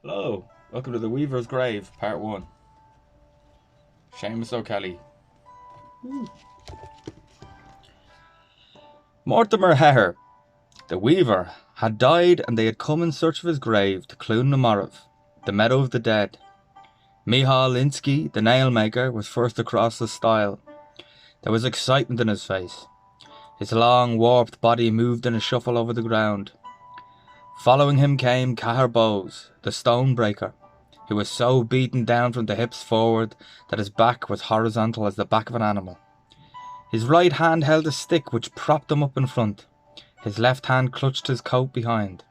Hello, welcome to the Weaver's Grave, Part 1. Seamus O'Kelly. Mortimer Heher, the Weaver, had died, and they had come in search of his grave to Clún na Marbh, the Meadow of the Dead. Michal Linsky, the nail-maker, was first across the stile. There was excitement in his face. His long, warped body moved in a shuffle over the ground. Following him came Cahir Bowes, the stonebreaker, who was so beaten down from the hips forward that his back was horizontal as the back of an animal. His right hand held a stick which propped him up in front. His left hand clutched his coat behind,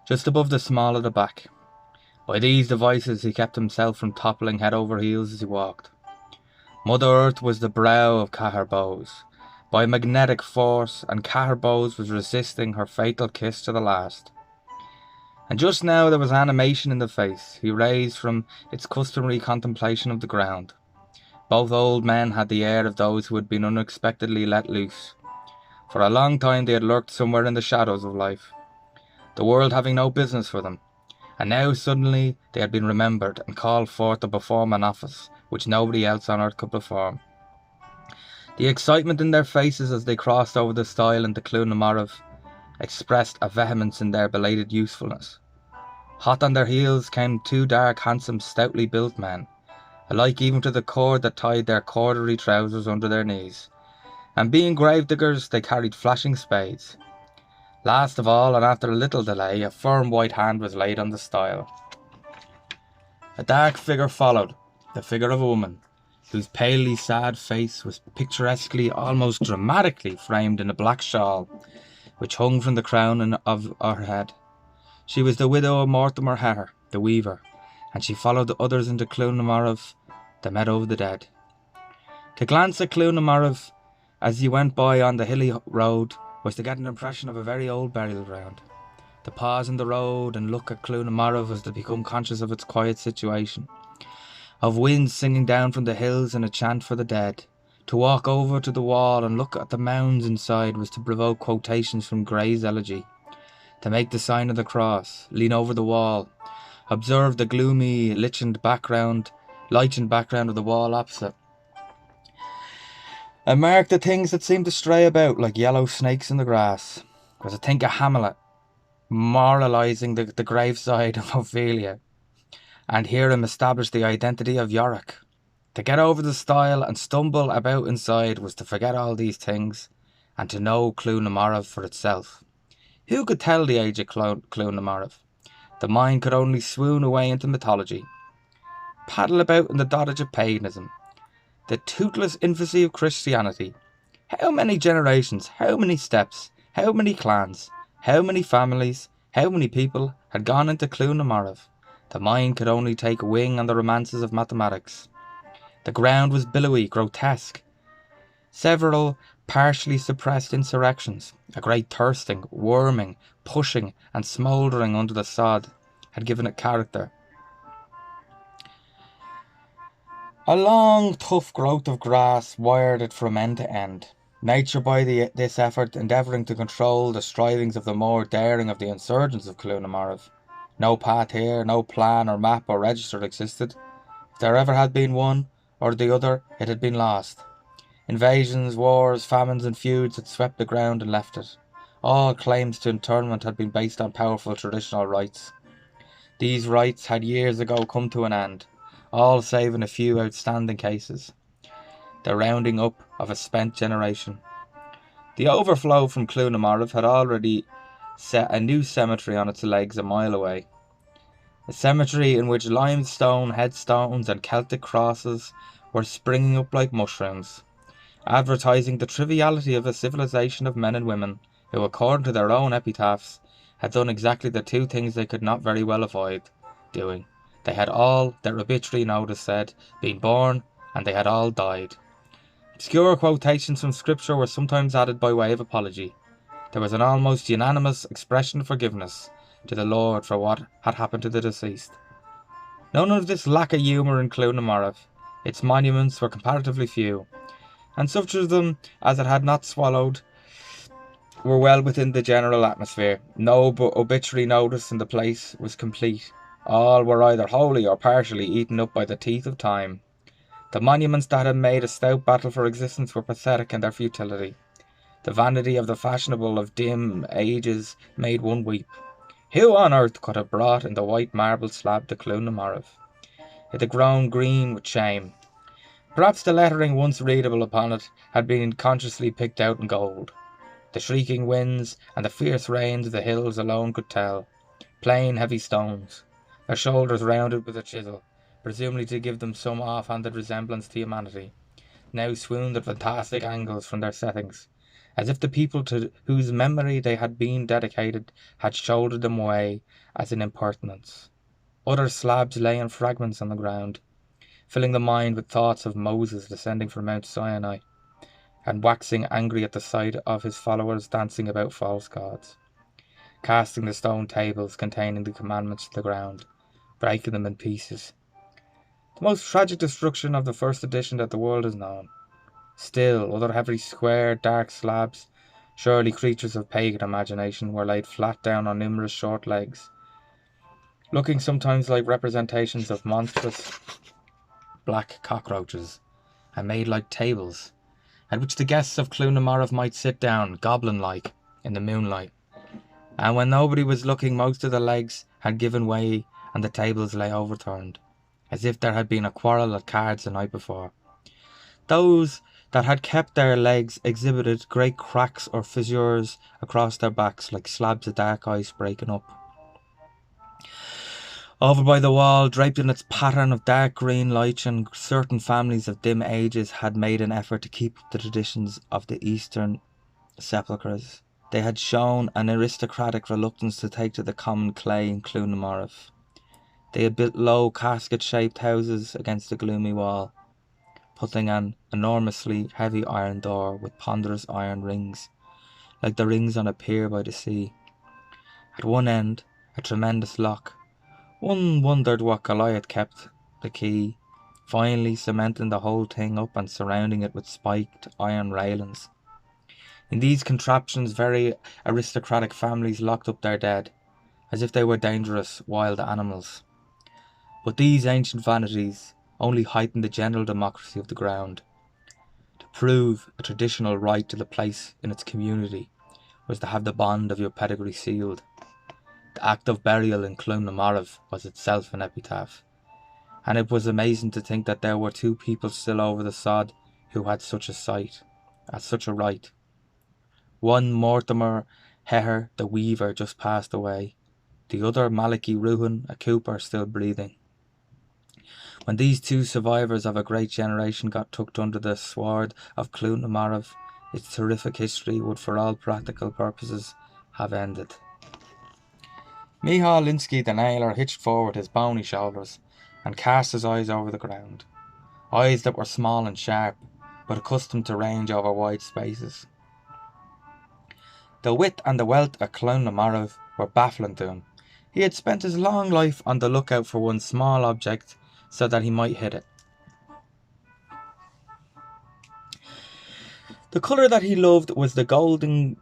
just above the small of the back. By these devices he kept himself from toppling head over heels as he walked. Mother Earth was the brow of Cahir Bowes, by magnetic force, and Cahir Bowes was resisting her fatal kiss to the last. And just now there was animation in the face he raised from its customary contemplation of the ground. Both old men had the air of those who had been unexpectedly let loose. For a long time they had lurked somewhere in the shadows of life, the world having no business for them, and now suddenly they had been remembered and called forth to perform an office which nobody else on earth could perform. The excitement in their faces as they crossed over the stile into Clún na Marbh expressed a vehemence in their belated usefulness. Hot on their heels came two dark, handsome, stoutly built men, alike even to the cord that tied their corduroy trousers under their knees, and being gravediggers they carried flashing spades. Last of all, and after a little delay, a firm white hand was laid on the stile. A dark figure followed, the figure of a woman, whose palely sad face was picturesquely, almost dramatically framed in a black shawl, which hung from the crown of her head. She was the widow of Mortimer Heher, the Weaver, and she followed the others into Clún na Marbh, the Meadow of the Dead. To glance at Clún na Marbh as you went by on the hilly road was to get an impression of a very old burial ground. To pause in the road and look at Clún na Marbh was to become conscious of its quiet situation, of winds singing down from the hills in a chant for the dead. To walk over to the wall and look at the mounds inside was to provoke quotations from Gray's elegy. To make the sign of the cross, lean over the wall, observe the gloomy, lichened background of the wall opposite, and mark the things that seemed to stray about like yellow snakes in the grass. Was to think of Hamlet moralising the graveside of Ophelia, and hear him establish the identity of Yorick. To get over the stile and stumble about inside was to forget all these things, and to know Clún na Marbh for itself. Who could tell the age of Clún na Marbh? The mind could only swoon away into mythology, paddle about in the dotage of paganism, the toothless infancy of Christianity. How many generations, how many steps, how many clans, how many families, how many people had gone into Clún na Marbh? The mind could only take wing on the romances of mathematics. The ground was billowy, grotesque. Several partially suppressed insurrections, a great thirsting, worming, pushing and smouldering under the sod, had given it character. A long, tough growth of grass wired it from end to end. Nature by this effort endeavouring to control the strivings of the more daring of the insurgents of Clún na Marbh. No path here, no plan or map or register existed. If there ever had been one or the other, it had been lost. Invasions, wars, famines and feuds had swept the ground and left it. All claims to interment had been based on powerful traditional rights. These rights had years ago come to an end, all save in a few outstanding cases. The rounding up of a spent generation. The overflow from Clún na Marbh had already set a new cemetery on its legs a mile away. A cemetery in which limestone headstones and Celtic crosses were springing up like mushrooms, advertising the triviality of a civilization of men and women who, according to their own epitaphs, had done exactly the two things they could not very well avoid doing. They had all, their obituary notice said, been born, and they had all died. Obscure quotations from scripture were sometimes added by way of apology. There was an almost unanimous expression of forgiveness to the Lord for what had happened to the deceased. None of this lack of humour in Clún na Marbh. Its monuments were comparatively few, and such of them as it had not swallowed were well within the general atmosphere. No obituary notice in the place was complete. All were either wholly or partially eaten up by the teeth of time. The monuments that had made a stout battle for existence were pathetic in their futility. The vanity of the fashionable of dim ages made one weep. Who on earth could have brought in the white marble slab to Clún na Marbh? It had grown green with shame. Perhaps the lettering once readable upon it had been consciously picked out in gold. The shrieking winds and the fierce rains of the hills alone could tell. Plain heavy stones, their shoulders rounded with a chisel, presumably to give them some off-handed resemblance to humanity, now swooned at fantastic angles from their settings, as if the people to whose memory they had been dedicated had shouldered them away as an impertinence. Other slabs lay in fragments on the ground, filling the mind with thoughts of Moses descending from Mount Sinai, and waxing angry at the sight of his followers dancing about false gods, casting the stone tables containing the commandments to the ground, breaking them in pieces. The most tragic destruction of the first edition that the world has known. Still, other heavy, square, dark slabs, surely creatures of pagan imagination, were laid flat down on numerous short legs, looking sometimes like representations of monstrous black cockroaches, and made like tables, at which the guests of Clún na Marbh might sit down, goblin-like, in the moonlight. And when nobody was looking, most of the legs had given way and the tables lay overturned, as if there had been a quarrel at cards the night before. Those that had kept their legs exhibited great cracks or fissures across their backs, like slabs of dark ice breaking up. Over by the wall, draped in its pattern of dark green lichen, certain families of dim ages had made an effort to keep up the traditions of the Eastern sepulchres. They had shown an aristocratic reluctance to take to the common clay in Clún na Marbh. They had built low casket-shaped houses against the gloomy wall, putting an enormously heavy iron door with ponderous iron rings, like the rings on a pier by the sea. At one end, a tremendous lock. One wondered what Goliath kept the key, finally cementing the whole thing up and surrounding it with spiked iron railings. In these contraptions, very aristocratic families locked up their dead, as if they were dangerous wild animals. But these ancient vanities only heightened the general democracy of the ground. To prove a traditional right to the place in its community was to have the bond of your pedigree sealed. The act of burial in Clún na Marbh was itself an epitaph, and it was amazing to think that there were two people still over the sod who had such a right. One, Mortimer Heher the weaver, just passed away. The other, Malachy Ruhan, a cooper, still breathing. When these two survivors of a great generation got tucked under the sward of Clún na Marbh, its terrific history would for all practical purposes have ended. Michal Linsky the nailer hitched forward his bony shoulders and cast his eyes over the ground, eyes that were small and sharp, but accustomed to range over wide spaces. The wit and the wealth of Clún na Marbh were baffling to him. He had spent his long life on the lookout for one small object so that he might hit it. The colour that he loved was the golden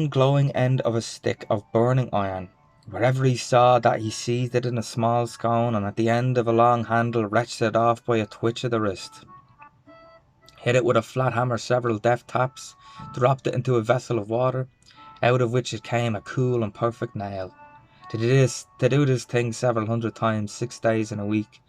glowing end of a stick of burning iron. Wherever he saw that, he seized it in a small scone, and at the end of a long handle wrenched it off by a twitch of the wrist. Hit it with a flat hammer several deft taps, dropped it into a vessel of water, out of which it came a cool and perfect nail. To do this thing several hundred times, 6 days in a week,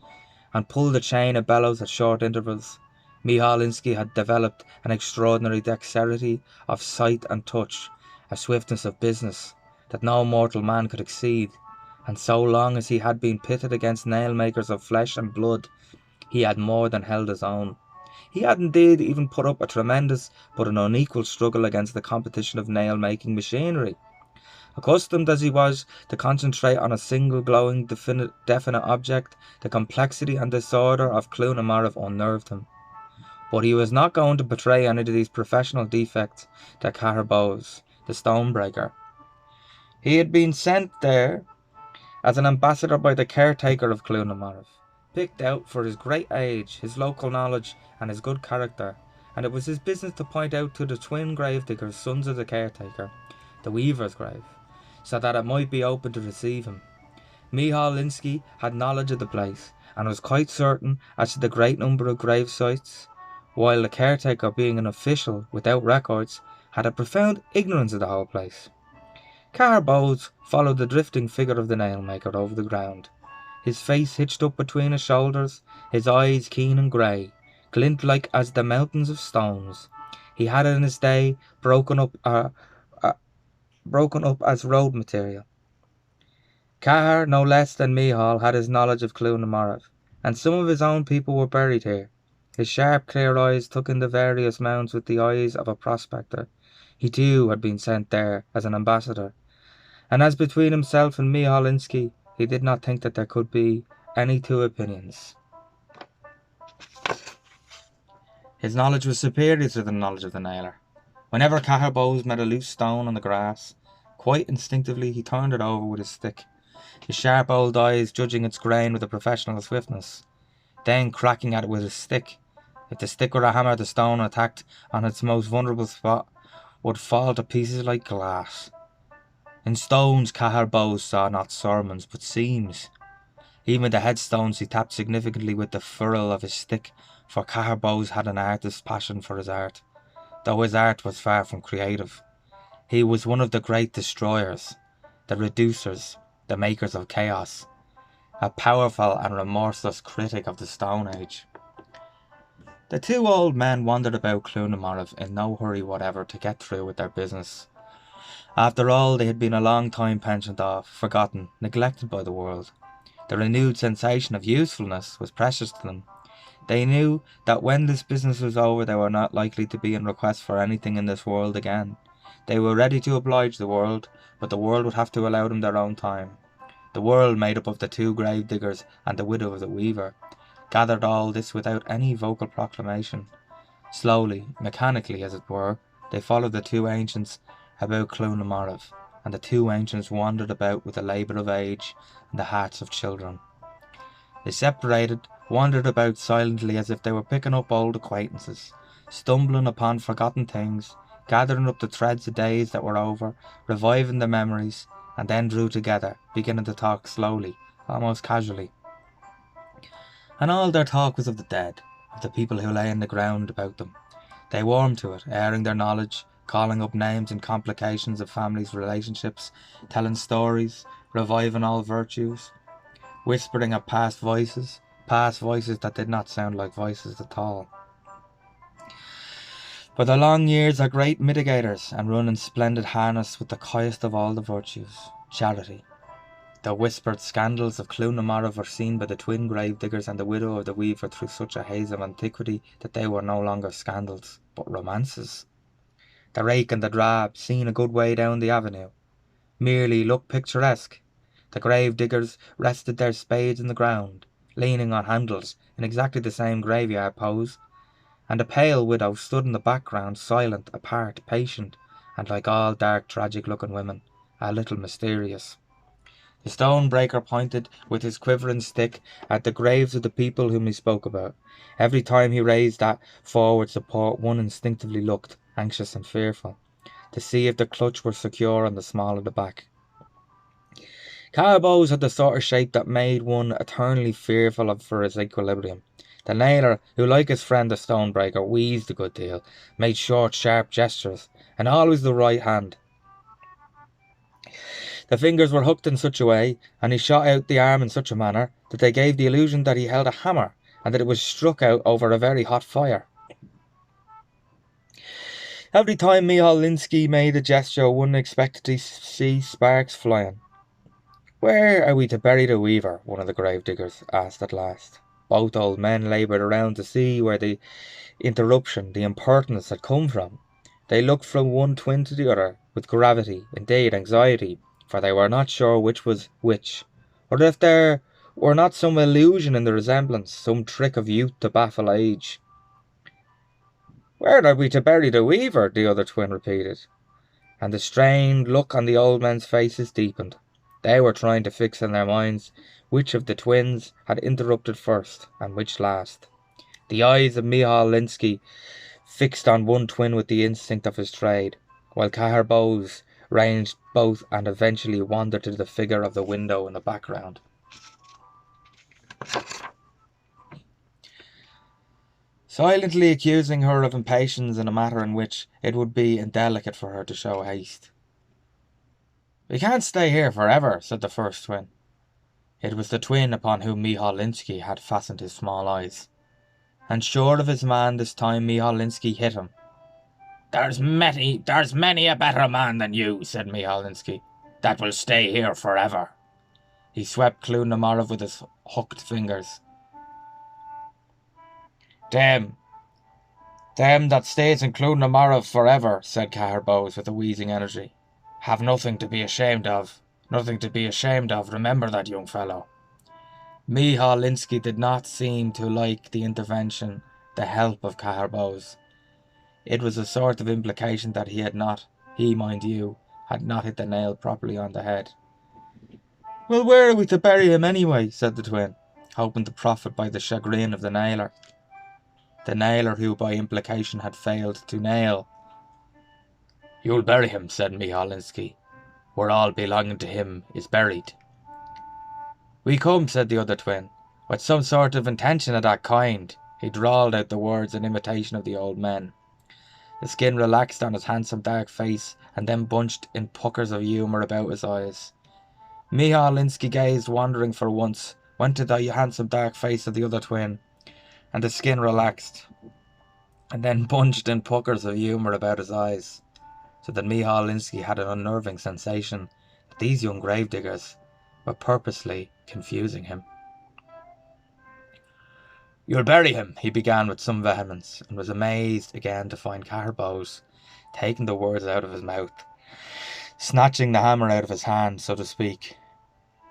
and pull the chain of bellows at short intervals, Michal Linsky had developed an extraordinary dexterity of sight and touch, a swiftness of business that no mortal man could exceed, and so long as he had been pitted against nail-makers of flesh and blood, he had more than held his own. He had indeed even put up a tremendous but an unequal struggle against the competition of nail-making machinery. Accustomed as he was to concentrate on a single glowing definite object, the complexity and disorder of Clún na Marbh unnerved him. But he was not going to betray any of these professional defects to Cahir Bowes, the stonebreaker. He had been sent there as an ambassador by the caretaker of Clún na Marbh, picked out for his great age, his local knowledge and his good character, and it was his business to point out to the twin gravediggers, sons of the caretaker, the weaver's grave, so that it might be open to receive him. Michal Linsky had knowledge of the place, and was quite certain as to the great number of grave sites, while the caretaker, being an official without records, had a profound ignorance of the whole place. Cahir Bowes followed the drifting figure of the nail-maker over the ground, his face hitched up between his shoulders, his eyes keen and grey, glint like as the mountains of stones. He had in his day broken up as road material. Cahir, no less than Michal, had his knowledge of Clonamarav, and some of his own people were buried here. His sharp, clear eyes took in the various mounds with the eyes of a prospector. He too had been sent there as an ambassador, and as between himself and Michal Linsky, he did not think that there could be any two opinions. His knowledge was superior to the knowledge of the nailer. Whenever Cahir Bowes met a loose stone on the grass, quite instinctively he turned it over with his stick, his sharp old eyes judging its grain with a professional swiftness, then cracking at it with his stick. If the stick were a hammer, the stone attacked on its most vulnerable spot would fall to pieces like glass. In stones, Cahir Bowes saw not sermons, but seams. Even the headstones he tapped significantly with the ferrule of his stick, for Cahir Bowes had an artist's passion for his art, though his art was far from creative. He was one of the great destroyers, the reducers, the makers of chaos, a powerful and remorseless critic of the Stone Age. The two old men wandered about Clonamarav in no hurry whatever to get through with their business. After all, they had been a long time pensioned off, forgotten, neglected by the world. The renewed sensation of usefulness was precious to them. They knew that when this business was over, they were not likely to be in request for anything in this world again. They were ready to oblige the world, but the world would have to allow them their own time. The world, made up of the two grave diggers and the widow of the weaver, gathered all this without any vocal proclamation. Slowly, mechanically as it were, they followed the two ancients about Clonamarav, and the two ancients wandered about with the labour of age and the hearts of children. They separated, wandered about silently as if they were picking up old acquaintances, stumbling upon forgotten things, gathering up the threads of days that were over, reviving the memories, and then drew together, beginning to talk slowly, almost casually. And all their talk was of the dead, of the people who lay in the ground about them. They warmed to it, airing their knowledge, calling up names and complications of families' relationships, telling stories, reviving all virtues, whispering at past voices that did not sound like voices at all. For the long years are great mitigators, and run in splendid harness with the highest of all the virtues, charity. The whispered scandals of Clonamarav were seen by the twin grave diggers and the widow of the weaver through such a haze of antiquity that they were no longer scandals, but romances. The rake and the drab, seen a good way down the avenue, merely looked picturesque. The grave diggers rested their spades in the ground, leaning on handles in exactly the same graveyard pose, and a pale widow stood in the background, silent, apart, patient, and like all dark, tragic-looking women, a little mysterious. The stone-breaker pointed with his quivering stick at the graves of the people whom he spoke about. Every time he raised that forward support, one instinctively looked, anxious and fearful, to see if the clutch were secure on the small of the back. Cahir Bowes had the sort of shape that made one eternally fearful for his equilibrium. The nailer, who like his friend the stonebreaker wheezed a good deal, made short, sharp gestures, and always the right hand. The fingers were hooked in such a way, and he shot out the arm in such a manner, that they gave the illusion that he held a hammer, and that it was struck out over a very hot fire. Every time Michal Linsky made a gesture, one expected to see sparks flying. "Where are we to bury the weaver?" one of the grave diggers asked at last. Both old men laboured around to see where the interruption, the impertinence, had come from. They looked from one twin to the other, with gravity, indeed anxiety, for they were not sure which was which, or if there were not some illusion in the resemblance, some trick of youth to baffle age. "Where are we to bury the weaver?" the other twin repeated, and the strained look on the old men's faces deepened. They were trying to fix in their minds which of the twins had interrupted first, and which last. The eyes of Michal Linsky fixed on one twin with the instinct of his trade, while Cahir Bowes ranged both and eventually wandered to the figure of the window in the background. Silently accusing her of impatience in a matter in which it would be indelicate for her to show haste. "We can't stay here forever," said the first twin. It was the twin upon whom Michal Linsky had fastened his small eyes. And sure of his man this time, Michal Linsky hit him. There's many a better man than you," said Michal Linsky, "that will stay here forever." He swept Clún na Marbh with his hooked fingers. Them that stays in Clún na Marbh forever," said Cahir Bowes with a wheezing energy, "have nothing to be ashamed of. Nothing to be ashamed of, remember that, young fellow." Michal Linsky did not seem to like the intervention, the help of Cahir Bowes. It was a sort of implication that he, mind you, had not hit the nail properly on the head. "Well, where are we to bury him anyway?" said the twin, hoping to profit by the chagrin of the nailer. The nailer who by implication had failed to nail. "You'll bury him," said Michal Linsky, "where all belonging to him is buried." "We come," said the other twin, "with some sort of intention of that kind." He drawled out the words in imitation of the old men. The skin relaxed on his handsome dark face and then bunched in puckers of humour about his eyes. Michal Linsky gazed wandering for once, went to the handsome dark face of the other twin, and the skin relaxed, and then bunched in puckers of humour about his eyes, so that Michal Linsky had an unnerving sensation that these young gravediggers were purposely confusing him. "You'll bury him," he began with some vehemence, and was amazed again to find Cahir Bowes taking the words out of his mouth, snatching the hammer out of his hand, so to speak.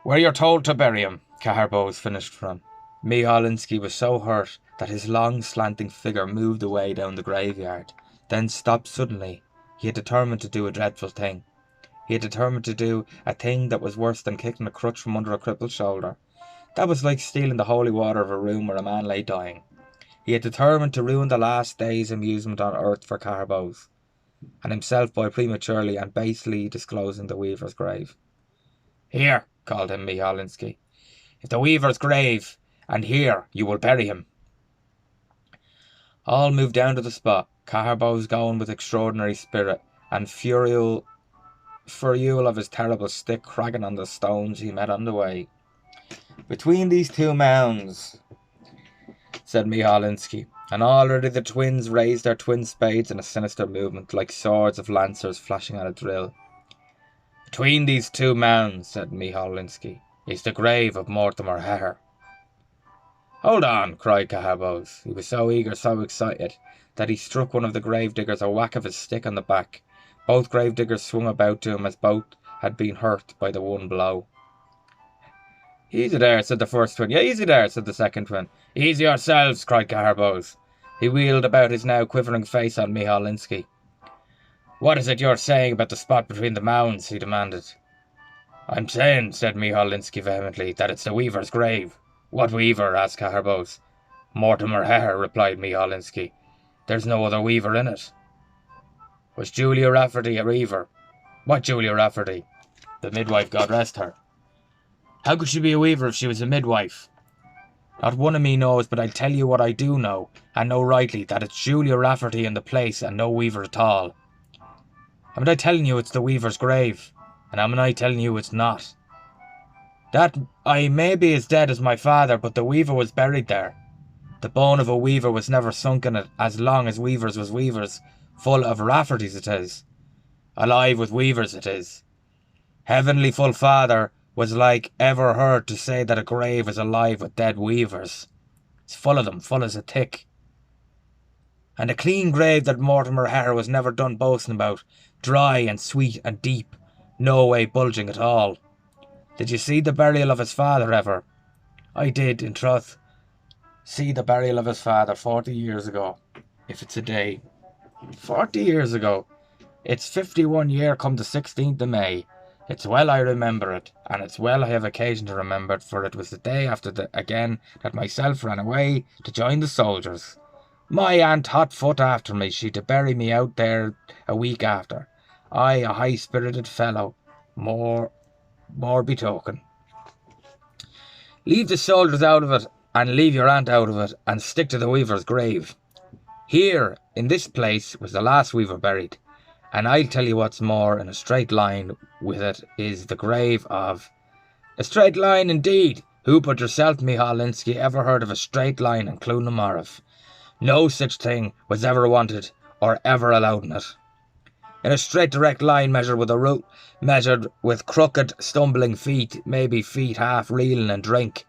"Where you're told to bury him," Cahir Bowes finished for him. Michal Linsky was so hurt that his long slanting figure moved away down the graveyard, then stopped suddenly. He had determined to do a dreadful thing. He had determined to do a thing that was worse than kicking a crutch from under a cripple's shoulder. That was like stealing the holy water of a room where a man lay dying. He had determined to ruin the last day's amusement on earth for Cahir Bowes, and himself by prematurely and basely disclosing the weaver's grave. "Here," called him Michal Linsky, "is the weaver's grave, and here you will bury him." All moved down to the spot, Cahir Bowes going with extraordinary spirit, and furial of his terrible stick cracking on the stones he met on the way. "Between these two mounds," said Michal Linsky, and already the twins raised their twin spades in a sinister movement, like swords of lancers flashing at a drill. "Between these two mounds," said Michal Linsky, "is the grave of Mortimer Heher." "Hold on," cried Cahir Bowes. He was so eager, so excited, that he struck one of the gravediggers a whack of his stick on the back. Both gravediggers swung about to him as both had been hurt by the one blow. "Easy there," said the first twin. "Yeah, easy there," said the second twin. "Easy yourselves," cried Cahir Bowes. He wheeled about his now quivering face on Michal Linsky. "What is it you're saying about the spot between the mounds?" he demanded. "I'm saying," said Michal Linsky vehemently, "that it's the weaver's grave." "What weaver?" asked Cahir Bowes. "Mortimer Heher," replied Michal Linsky. "There's no other weaver in it." "Was Julia Rafferty a weaver?" "What Julia Rafferty?" "The midwife, God rest her." "How could she be a weaver if she was a midwife?" "Not one of me knows, but I'll tell you what I do know, and know rightly, that it's Julia Rafferty in the place and no weaver at all." "Am I telling you it's the weaver's grave? And am I telling you it's not?" "That I may be as dead as my father, but the weaver was buried there. The bone of a weaver was never sunk in it as long as weavers was weavers, full of Raffertys it is. Alive with weavers it is. Heavenly full Father was like ever heard to say that a grave is alive with dead weavers. It's full of them, full as a tick. And a clean grave that Mortimer Heher was never done boasting about, dry and sweet and deep, no way bulging at all. Did you see the burial of his father ever?" "I did, in troth, see the burial of his father 40 years ago, if it's a day." 40 years ago? It's 51 year come the 16th of May. It's well I remember it, and it's well I have occasion to remember it, for it was the day after that myself ran away to join the soldiers. My aunt hot foot after me, she to bury me out there a week after. I, a high-spirited fellow, more betoken. Leave the soldiers out of it, and leave your aunt out of it, and stick to the weaver's grave. Here, in this place, was the last weaver buried, and I'll tell you what's more, in a straight line with it is the grave of... A straight line, indeed! Who but yourself, Micheál Lynskey, ever heard of a straight line in Clonamarav? No such thing was ever wanted, or ever allowed in it. In a straight direct line measured with a route, measured with crooked, stumbling feet, maybe feet half reeling and drink.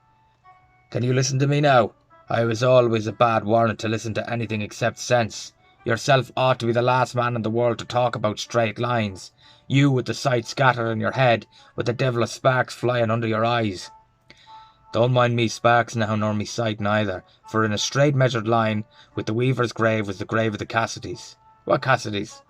Can you listen to me now? I was always a bad warrant to listen to anything except sense. Yourself ought to be the last man in the world to talk about straight lines. You with the sight scattered in your head, with the devil of sparks flying under your eyes. Don't mind me sparks now, nor me sight neither, for in a straight measured line, with the weaver's grave was the grave of the Cassidys. What Cassidys?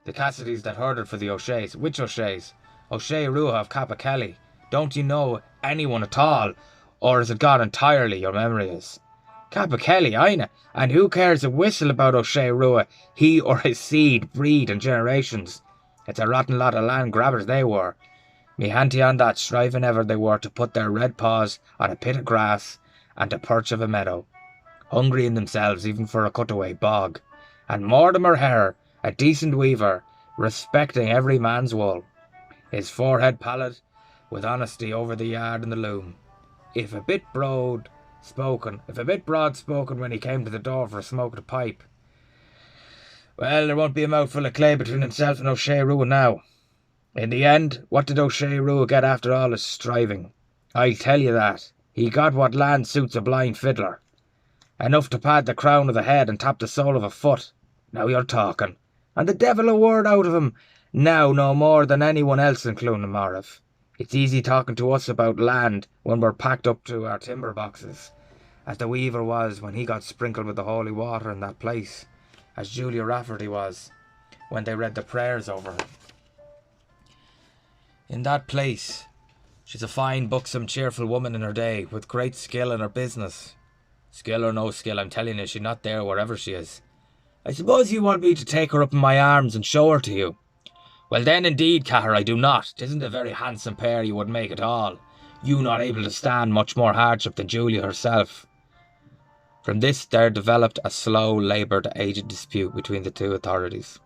The Cassidys that herded for the O'Sheas. Which O'Sheas? O'Shea Rua of Cappacally. Don't you know anyone at all? Or is it gone entirely, your memory is? Cappacally, aina, and who cares a whistle about O'Shea Rua, he or his seed, breed and generations? It's a rotten lot of land grabbers they were. Me hanty on that, striving ever they were to put their red paws on a pit of grass and a perch of a meadow. Hungry in themselves even for a cutaway bog. And Mortimer Hare, a decent weaver, respecting every man's wool. His forehead pallid, with honesty over the yard and the loom. If a bit broad spoken when he came to the door for a smoked pipe. Well, there won't be a mouthful of clay between himself and O'Shea Rua now. In the end, what did O'Shea Rua get after all his striving? I'll tell you that. He got what land suits a blind fiddler. Enough to pad the crown of the head and tap the sole of a foot. Now you're talking. And the devil a word out of him now no more than anyone else in Clonamarav. It's easy talking to us about land when we're packed up to our timber boxes, as the weaver was when he got sprinkled with the holy water in that place, as Julia Rafferty was when they read the prayers over her. In that place, she's a fine, buxom, cheerful woman in her day, with great skill in her business. Skill or no skill, I'm telling you, she's not there wherever she is. I suppose you want me to take her up in my arms and show her to you. Well then, indeed, Cahir, I do not. 'Tisn't a very handsome pair you would make at all. You not able to stand much more hardship than Julia herself. From this there developed a slow, laboured, aged dispute between the two authorities.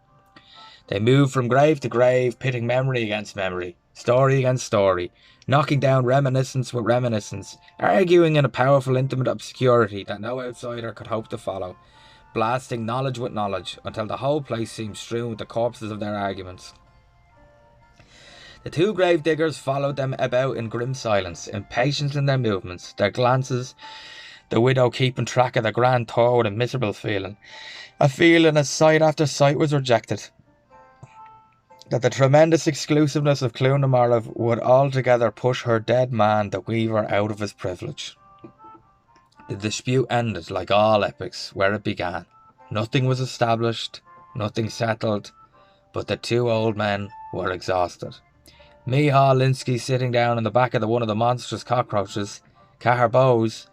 They moved from grave to grave, pitting memory against memory, story against story, knocking down reminiscence with reminiscence, arguing in a powerful, intimate obscurity that no outsider could hope to follow, blasting knowledge with knowledge, until the whole place seemed strewn with the corpses of their arguments. The two grave diggers followed them about in grim silence, impatient in their movements, their glances, the widow keeping track of the grand tour with a miserable feeling, a feeling as sight after sight was rejected, that the tremendous exclusiveness of Clonamarav would altogether push her dead man, the weaver, out of his privilege. The dispute ended, like all epics, where it began. Nothing was established, nothing settled, but the two old men were exhausted. Micheál Lynskey sitting down in the back of one of the monstrous cockroaches, Cahir Bowes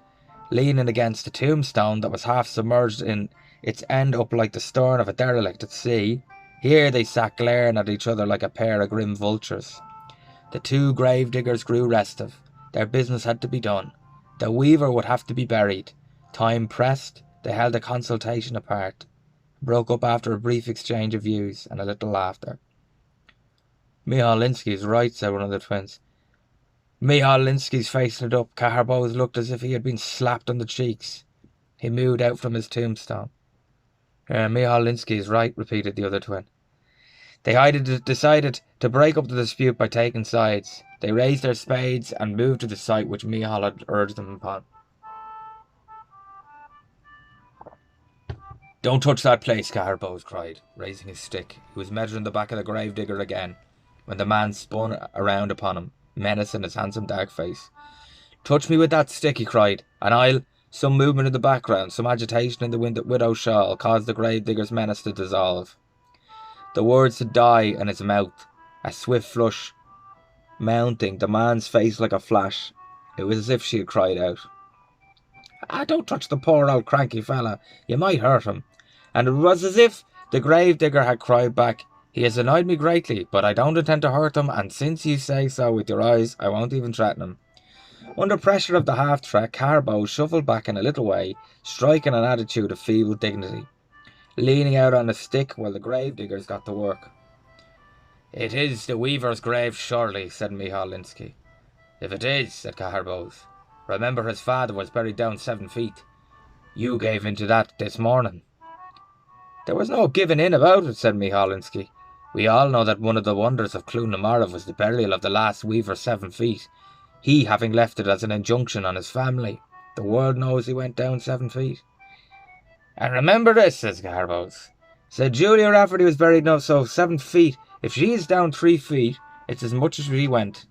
leaning against a tombstone that was half submerged in its end up like the stern of a derelict at sea. Here they sat glaring at each other like a pair of grim vultures. The two grave diggers grew restive. Their business had to be done. The weaver would have to be buried. Time pressed. They held a consultation apart, broke up after a brief exchange of views and a little laughter. Micheál Lynskey's right, said one of the twins. Micheál Lynskey's face lit up. Cahir Bowes looked as if he had been slapped on the cheeks. He moved out from his tombstone. Micheál Lynskey's right, repeated the other twin. They decided to break up the dispute by taking sides. They raised their spades and moved to the site which Micheál had urged them upon. Don't touch that place, Cahir Bowes cried, raising his stick. He was measuring the back of the gravedigger again, when the man spun around upon him, menace in his handsome dark face. Touch me with that stick, he cried, and I'll... Some movement in the background, some agitation in the widow's shawl, caused the gravedigger's menace to dissolve. The words to die in his mouth, a swift flush mounting the man's face like a flash. It was as if she had cried out. Don't touch the poor old cranky fella, you might hurt him. And it was as if the gravedigger had cried back, He has annoyed me greatly, but I don't intend to hurt him, and since you say so with your eyes, I won't even threaten him. Under pressure of the half-threat, Carbowes shuffled back in a little way, striking an attitude of feeble dignity, leaning out on a stick while the gravediggers got to work. "It is the weaver's grave, surely," said Michal Linsky. "If it is," said Carbowes, "remember his father was buried down 7 feet. You gave into that this morning." "There was no giving in about it," said Michal Linsky. "We all know that one of the wonders of Clún na Marbh was the burial of the last weaver 7 feet, he having left it as an injunction on his family. The world knows he went down 7 feet. And remember this," says Carbowes. "Said Julia Rafferty was buried now, so 7 feet. If she is down 3 feet, it's as much as she went."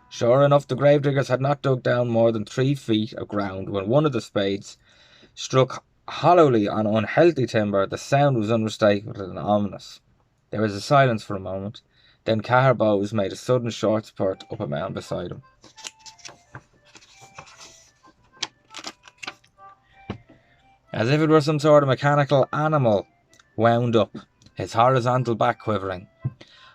Sure enough, the gravediggers had not dug down more than 3 feet of ground when one of the spades struck hollowly on unhealthy timber. The sound was unmistakable and ominous. There was a silence for a moment. Then Carbowes made a sudden short spurt up a mound beside him. As if it were some sort of mechanical animal wound up, his horizontal back quivering.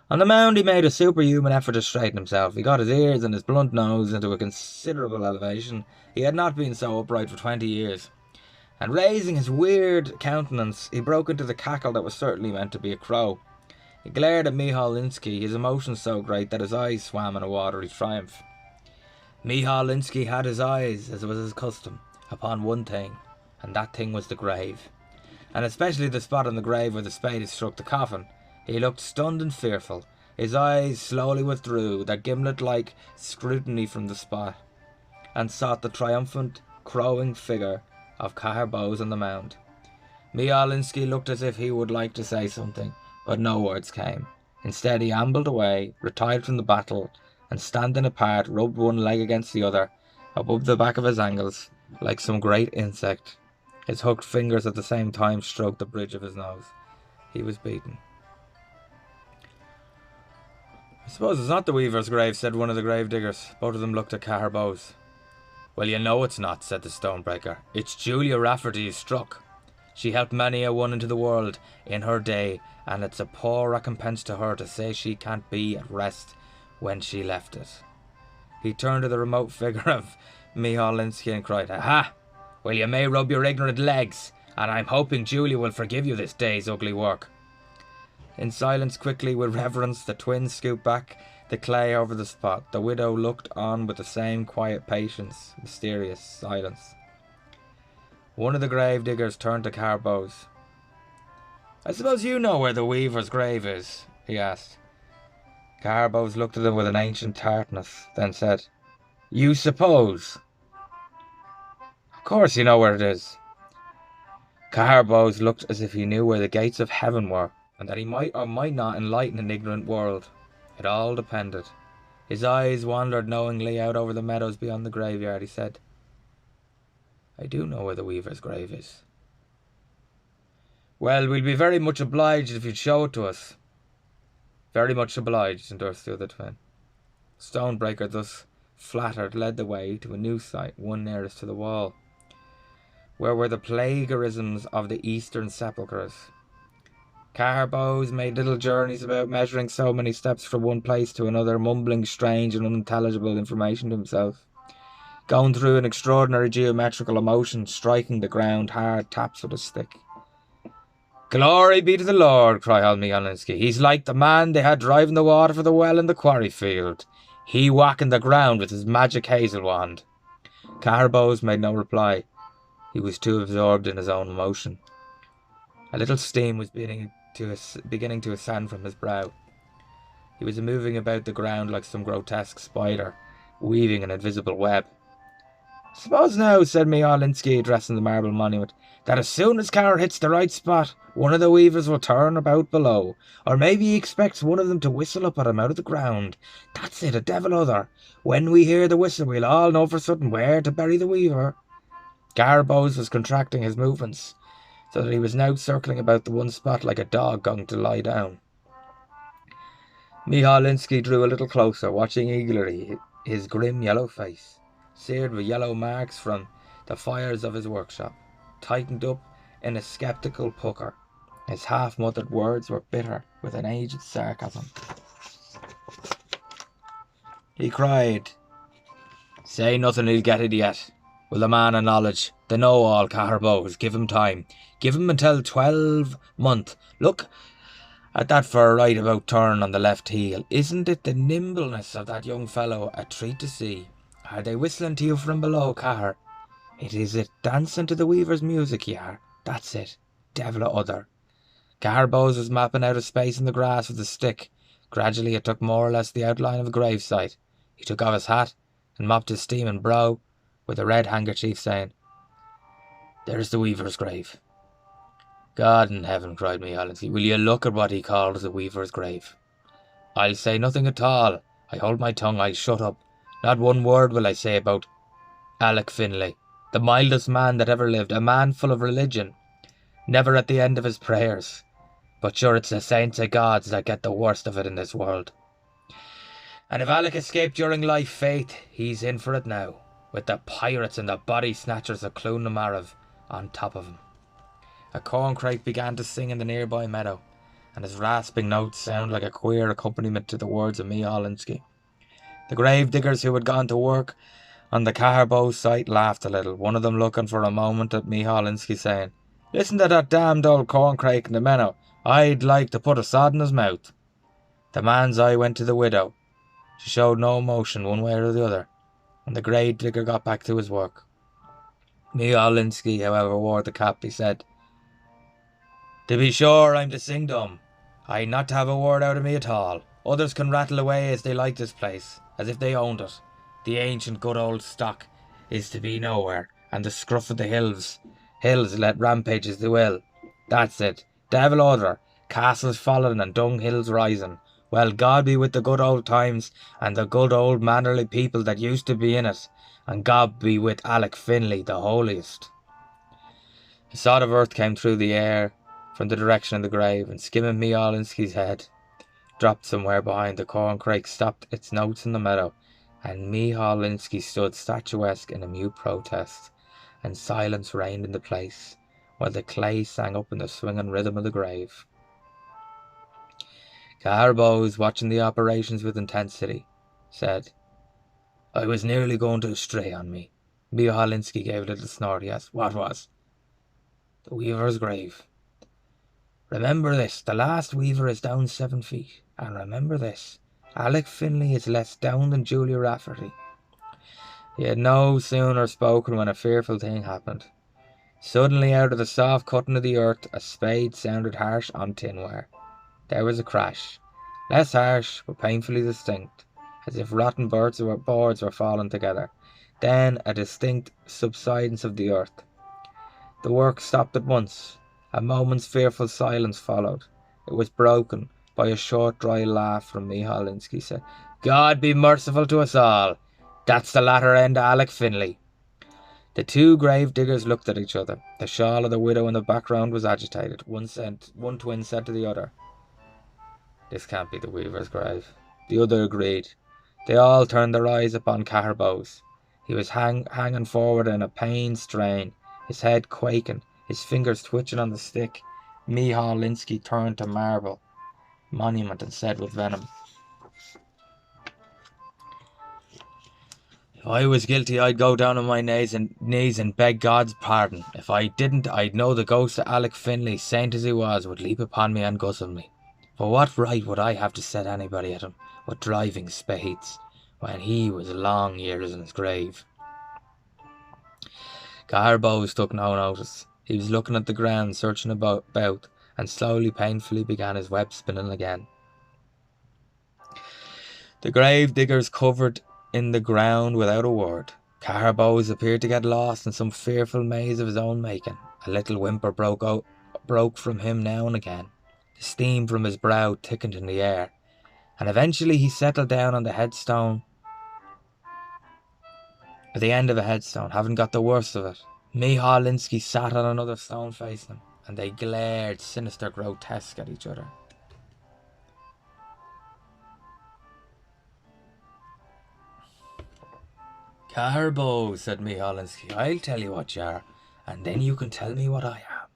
On the mound he made a superhuman effort to straighten himself. He got his ears and his blunt nose into a considerable elevation. He had not been so upright for 20 years. And raising his weird countenance, he broke into the cackle that was certainly meant to be a crow. He glared at Michal Linsky, his emotion so great that his eyes swam in a watery triumph. Michal Linsky had his eyes, as was his custom, upon one thing, and that thing was the grave, and especially the spot on the grave where the spade had struck the coffin. He looked stunned and fearful. His eyes slowly withdrew their gimlet-like scrutiny from the spot, and sought the triumphant, crowing figure of Carbowes on the mound. Michal Linsky looked as if he would like to say something, but no words came. Instead he ambled away, retired from the battle, and standing apart, rubbed one leg against the other, above the back of his ankles, like some great insect. His hooked fingers at the same time stroked the bridge of his nose. He was beaten. "I suppose it's not the weaver's grave," said one of the gravediggers. Both of them looked at Carbowes. "Well, you know it's not," said the stonebreaker. "It's Julia Rafferty who struck. She helped many a one into the world in her day, and it's a poor recompense to her to say she can't be at rest when she left it." He turned to the remote figure of Michal Linsky and cried, "Aha! Well, you may rub your ignorant legs, and I'm hoping Julia will forgive you this day's ugly work." In silence, quickly, with reverence, the twins scooped back the clay over the spot. The widow looked on with the same quiet patience, mysterious silence. One of the gravediggers turned to Carbowes. "I suppose you know where the weaver's grave is?" he asked. Carbowes looked at him with an ancient tartness, then said, "You suppose? Of course you know where it is." Carbowes looked as if he knew where the gates of heaven were, and that he might or might not enlighten an ignorant world. It all depended. His eyes wandered knowingly out over the meadows beyond the graveyard. He said, "I do know where the weaver's grave is." "Well, we'll be very much obliged if you'd show it to us." "Very much obliged," endorsed the other twin. Stonebreaker, thus flattered, led the way to a new site, one nearest to the wall, where were the plagiarisms of the Eastern sepulchres. Carbowes made little journeys about, measuring so many steps from one place to another, mumbling strange and unintelligible information to himself, going through an extraordinary geometrical motion, striking the ground hard taps with a stick. "Glory be to the Lord," cried Michal Linsky. "He's like the man they had driving the water for the well in the quarry field. He whacking the ground with his magic hazel wand." Carbowes made no reply. He was too absorbed in his own emotion. A little steam was beginning to ascend from his brow. He was moving about the ground like some grotesque spider, weaving an invisible web. "Suppose now," said Michal Linsky, addressing the marble monument, "that as soon as Carr hits the right spot, one of the weavers will turn about below. Or maybe he expects one of them to whistle up at him out of the ground. That's it, a devil other. When we hear the whistle, we'll all know for certain where to bury the weaver." Carbowes was contracting his movements, so that he was now circling about the one spot like a dog going to lie down. Michal Linsky drew a little closer, watching eagerly his grim yellow face, seared with yellow marks from the fires of his workshop, tightened up in a sceptical pucker. His half-muttered words were bitter with an aged sarcasm. He cried, "Say nothing, he'll get it yet. Will the man of knowledge, the know-all Cahir Bowes, give him time. Give him until 12 month. Look at that for a right about turn on the left heel. Isn't it the nimbleness of that young fellow a treat to see? Are they whistling to you from below, Cahir? Is it dancing to the weaver's music ye are? That's it. Devil o' other." Cahir Bowes was mapping out a space in the grass with a stick. Gradually it took more or less the outline of a gravesite. He took off his hat and mopped his steaming brow with a red handkerchief, saying, "There's the weaver's grave." "God in heaven," cried Micheál Linsky, "will you look at what he calls the weaver's grave?" "I'll say nothing at all. I hold my tongue. I'll shut up. Not one word will I say about Alec Finlay, the mildest man that ever lived, a man full of religion, never at the end of his prayers. But sure, it's the saints of gods that get the worst of it in this world. And if Alec escaped during life, faith, he's in for it now, with the pirates and the body snatchers of Clún na Marav on top of him." A corncrake began to sing in the nearby meadow, and his rasping notes sounded like a queer accompaniment to the words of Micheál Linsky. The grave diggers who had gone to work on the Cahir Bowes site laughed a little, one of them looking for a moment at Micheál Linsky, saying, "Listen to that damned old corncrake in the meadow. I'd like to put a sod in his mouth." The man's eye went to the widow. She showed no emotion one way or the other, and the grave digger got back to his work. Micheál Linsky, however, wore the cap. He said, "To be sure, I'm to sing dumb. I'm not to have a word out of me at all. Others can rattle away as they like this place, as if they owned it. The ancient good old stock is to be nowhere, and the scruff of the hills let rampage as they will. That's it. Devil order, castles falling and dunghills rising. Well, God be with the good old times and the good old mannerly people that used to be in it, and God be with Alec Finlay, the holiest." A sod of earth came through the air from the direction of the grave, and skimming Micheál Linsky's head, dropped somewhere behind. The corncrake stopped its notes in the meadow, and Micheál Linsky stood statuesque in a mute protest, and silence reigned in the place, while the clay sang up in the swinging rhythm of the grave. Cahir Bowes, watching the operations with intensity, said, "I was nearly going to stray on me." Micheál Linsky gave a little snort. He asked, "What was?" "The weaver's grave. Remember this, the last weaver is down 7 feet. And remember this, Alec Finlay is less down than Julia Rafferty." He had no sooner spoken when a fearful thing happened. Suddenly, out of the soft cutting of the earth, a spade sounded harsh on tinware. There was a crash, less harsh but painfully distinct, as if rotten boards were falling together. Then a distinct subsidence of the earth. The work stopped at once. A moment's fearful silence followed. It was broken by a short dry laugh from Micheál Linsky. Said, "God be merciful to us all. That's the latter end of Alec Finlay." The two grave diggers looked at each other. The shawl of the widow in the background was agitated. One twin said to the other, "This can't be the weaver's grave." The other agreed. They all turned their eyes upon Cahir Bowes. He was hanging forward in a pained strain, his head quaking, his fingers twitching on the stick. Micheál Linsky turned to marble monument and said with venom, "If I was guilty, I'd go down on my knees and beg God's pardon. If I didn't, I'd know the ghost of Alec Finlay, saint as he was, would leap upon me and guzzle me. For what right would I have to set anybody at him with driving spades, when he was long years in his grave?" Cahir Bowes took no notice. He was looking at the ground, searching about, and slowly, painfully began his web spinning again. The grave diggers covered in the ground without a word. Cahir Bowes appeared to get lost in some fearful maze of his own making. A little whimper broke from him now and again. The steam from his brow thickened in the air, and eventually he settled down on the headstone, at the end of a headstone, having got the worst of it. Micheál Linsky sat on another stone facing him, and they glared sinister, grotesque at each other. "Cahir Bowes," said Micheál Linsky, "I'll tell you what you are, and then you can tell me what I am.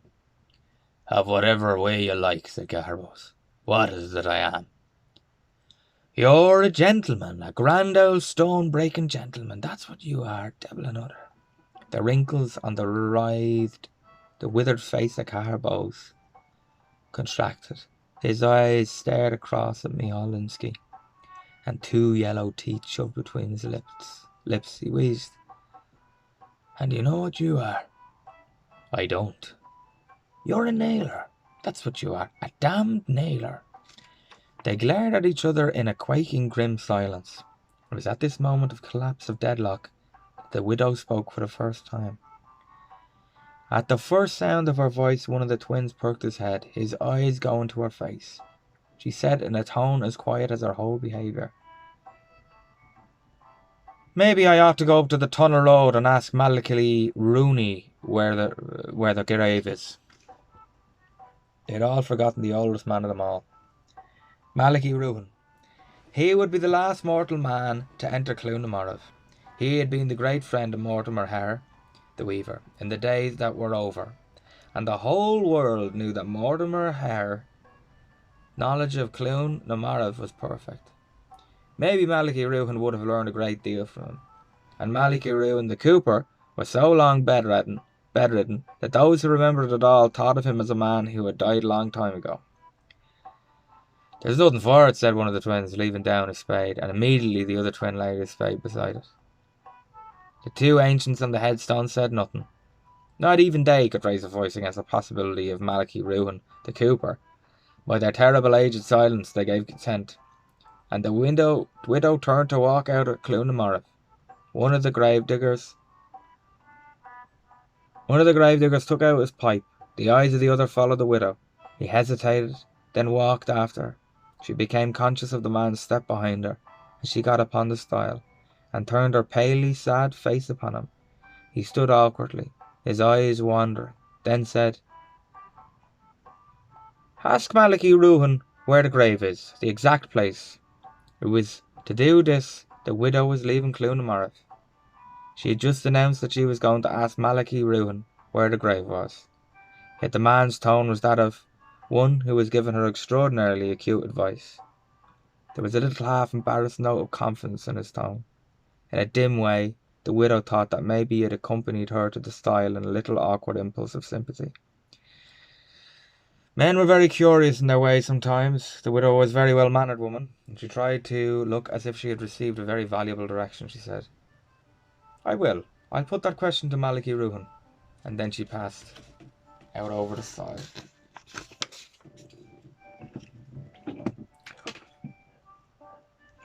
"Have whatever way you like," said Garbos. "What is it I am?" "You're a gentleman, a grand old stone-breaking gentleman. That's what you are, devil another." The wrinkles on the withered face of Garbos contracted. His eyes stared across at Michal Linsky, and two yellow teeth shoved between his lips. He wheezed. "And you know what you are?" "I don't." "You're a nailer. That's what you are. A damned nailer." They glared at each other in a quaking, grim silence. It was at this moment of collapse of deadlock that the widow spoke for the first time. At the first sound of her voice, one of the twins perked his head, his eyes going to her face. She said in a tone as quiet as her whole behaviour, "Maybe I ought to go up to the tunnel road and ask Malachy Rooney where the grave is." They had all forgotten the oldest man of them all. Malachy Rooney. He would be the last mortal man to enter Clonamarav. He had been the great friend of Mortimer Hare, the weaver, in the days that were over, and the whole world knew that Mortimer Hare's knowledge of Clonamarav was perfect. Maybe Malachy Rooney would have learned a great deal from him. And Malachy Rooney the cooper was so long bedridden that those who remembered it all thought of him as a man who had died a long time ago. "There's nothing for it," said one of the twins, leaving down his spade, and immediately the other twin laid his spade beside it. The two ancients on the headstone said nothing. Not even they could raise a voice against the possibility of Malachy Rooney the cooper. By their terrible aged silence they gave consent, and the widow turned to walk out of Clonamarav. One of the gravediggers took out his pipe. The eyes of the other followed the widow. He hesitated, then walked after her. She became conscious of the man's step behind her, and she got upon the stile, and turned her palely sad face upon him. He stood awkwardly, his eyes wandering, then said, "Ask Malachy Rooney where the grave is, the exact place." It was to do this the widow was leaving Clonamarav. She had just announced that she was going to ask Malachy Rooney where the grave was. Yet the man's tone was that of one who was giving her extraordinarily acute advice. There was a little half-embarrassed note of confidence in his tone. In a dim way, the widow thought that maybe it accompanied her to the stile in a little awkward impulse of sympathy. Men were very curious in their way sometimes. The widow was a very well-mannered woman, and she tried to look as if she had received a very valuable direction. She said, I'll put that question to Malachy Rooney." And then she passed out over the side.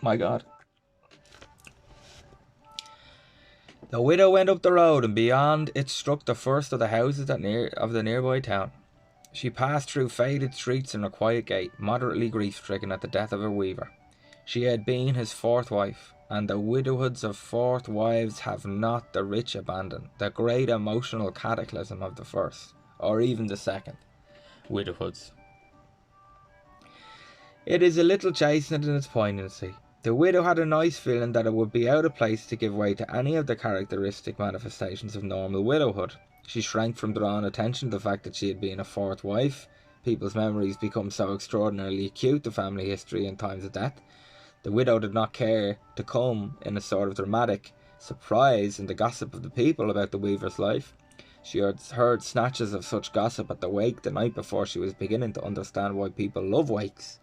My God. The widow went up the road, and beyond it struck the first of the houses of the nearby town. She passed through faded streets in her quiet gait, moderately grief-stricken at the death of her weaver. She had been his fourth wife, and the widowhoods of fourth wives have not the rich abandon, the great emotional cataclysm of the first, or even the second, widowhoods. It is a little chastened in its poignancy. The widow had a nice feeling that it would be out of place to give way to any of the characteristic manifestations of normal widowhood. She shrank from drawing attention to the fact that she had been a fourth wife. People's memories become so extraordinarily acute to family history in times of death. The widow did not care to come in a sort of dramatic surprise in the gossip of the people about the weaver's life. She had heard snatches of such gossip at the wake the night before she was beginning to understand why people love wakes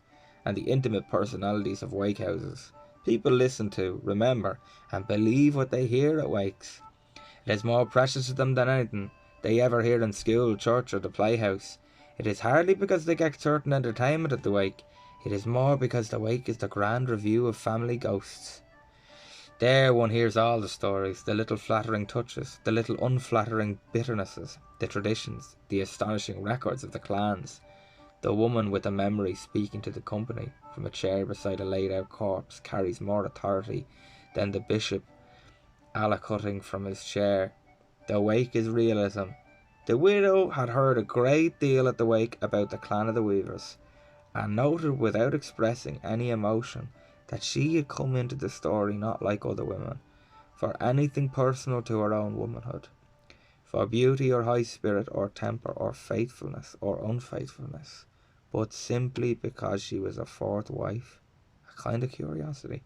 and the intimate personalities of wake houses. People listen to, remember, and believe what they hear at wakes. It is more precious to them than anything they ever hear in school, church, or the playhouse. It is hardly because they get certain entertainment at the wake. It is more because the wake is the grand review of family ghosts. There one hears all the stories, the little flattering touches, the little unflattering bitternesses, the traditions, the astonishing records of the clans. The woman with a memory speaking to the company from a chair beside a laid-out corpse carries more authority than the bishop allocutting from his chair. The wake is realism. The widow had heard a great deal at the wake about the clan of the Weavers, and noted without expressing any emotion that she had come into the story not like other women, for anything personal to her own womanhood. for beauty or high spirit or temper or faithfulness or unfaithfulness, but simply because she was a fourth wife. A kind of curiosity.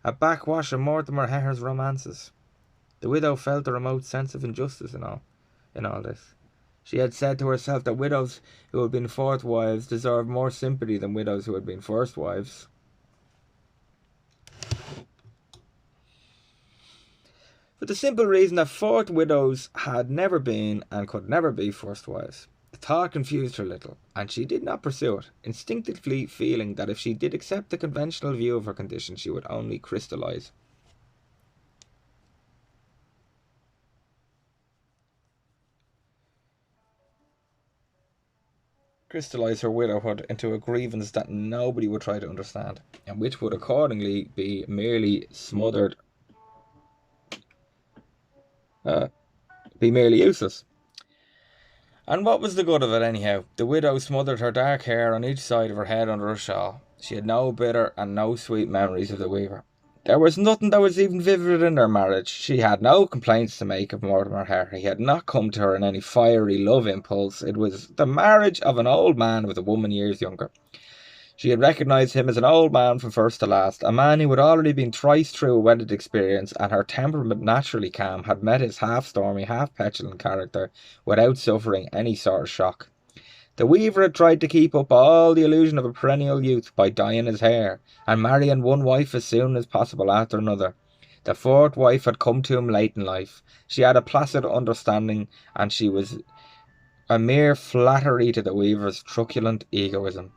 A backwash of Mortimer Hehar's romances. The widow felt a remote sense of injustice in all this. She had said to herself that widows who had been fourth wives deserved more sympathy than widows who had been first wives. For the simple reason that fourth widows had never been and could never be first wives. The thought confused her a little, and she did not pursue it, instinctively feeling that if she did accept the conventional view of her condition, she would only crystallize. Crystallize her widowhood into a grievance that nobody would try to understand, and which would accordingly be merely useless. And what was the good of it anyhow? The widow smothered her dark hair on each side of her head under a shawl. She had no bitter and no sweet memories of the weaver. There was nothing that was even vivid in their marriage. She had no complaints to make of Mortimer Hare. He had not come to her in any fiery love impulse. It was the marriage of an old man with a woman years younger. She had recognised him as an old man from first to last, a man who had already been thrice through a wedded experience, and her temperament, naturally calm, had met his half-stormy, half-petulant character without suffering any sort of shock. The weaver had tried to keep up all the illusion of a perennial youth by dyeing his hair, and marrying one wife as soon as possible after another. The fourth wife had come to him late in life. She had a placid understanding, and she was a mere flattery to the weaver's truculent egoism.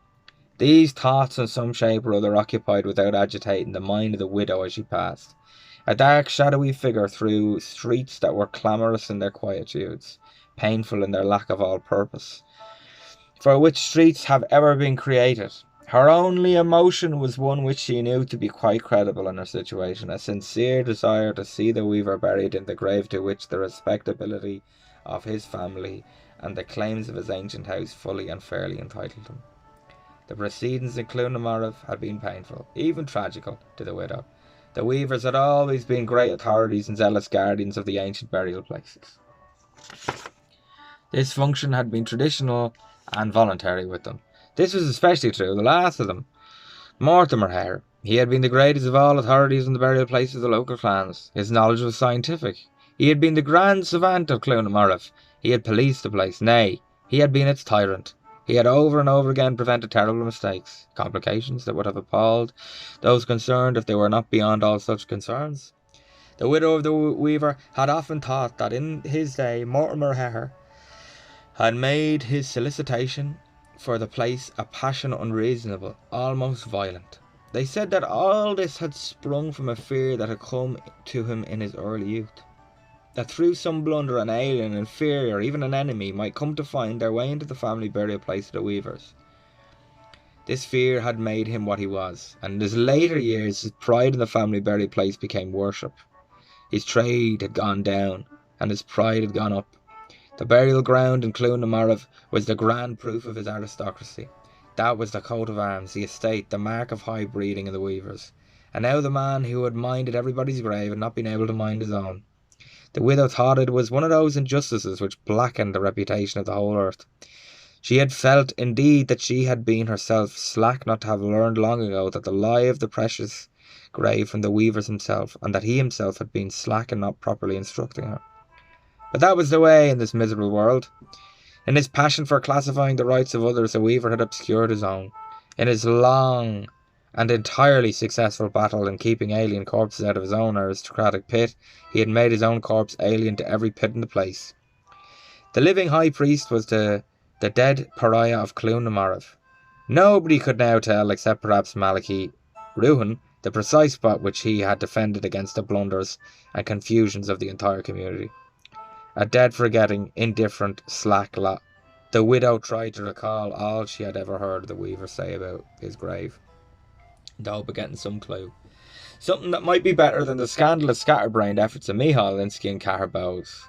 These thoughts in some shape or other occupied without agitating the mind of the widow as she passed. A dark shadowy figure through streets that were clamorous in their quietudes, painful in their lack of all purpose. For which streets have ever been created? Her only emotion was one which she knew to be quite credible in her situation, a sincere desire to see the weaver buried in the grave to which the respectability of his family and the claims of his ancient house fully and fairly entitled him. The proceedings in Clonmarav had been painful, even tragical, to the widow. The weavers had always been great authorities and zealous guardians of the ancient burial places. This function had been traditional and voluntary with them. This was especially true of the last of them, Mortimer Hare. He had been the greatest of all authorities on the burial places of the local clans. His knowledge was scientific. He had been the grand savant of Clonmarav. He had policed the place, nay, he had been its tyrant. He had over and over again prevented terrible mistakes, complications that would have appalled those concerned if they were not beyond all such concerns. The widow of the weaver had often thought that in his day Mortimer Hare had made his solicitation for the place a passion unreasonable, almost violent. They said that all this had sprung from a fear that had come to him in his early youth. That through some blunder an alien, inferior, even an enemy, might come to find their way into the family burial place of the weavers. This fear had made him what he was, and in his later years his pride in the family burial place became worship. His trade had gone down, and his pride had gone up. The burial ground in Clonmarav was the grand proof of his aristocracy. That was the coat of arms, the estate, the mark of high breeding in the weavers. And now the man who had minded everybody's grave had not been able to mind his own. The widow thought it was one of those injustices which blackened the reputation of the whole earth. She had felt, indeed, that she had been herself slack not to have learned long ago that the lie of the precious grave from the weavers himself, and that he himself had been slack in not properly instructing her. But that was the way in this miserable world. In his passion for classifying the rights of others, the weaver had obscured his own. In his long and entirely successful battle in keeping alien corpses out of his own aristocratic pit, he had made his own corpse alien to every pit in the place. The living high priest was the dead pariah of Clonmarav. Nobody could now tell, except perhaps Malachi Ruhan, the precise spot which he had defended against the blunders and confusions of the entire community. A dead forgetting, indifferent, slack lot. The widow tried to recall all she had ever heard the weaver say about his grave, in the hope of getting some clue. Something that might be better than the scandalous scatterbrained efforts of Michal Linsky and Cahir Bowes.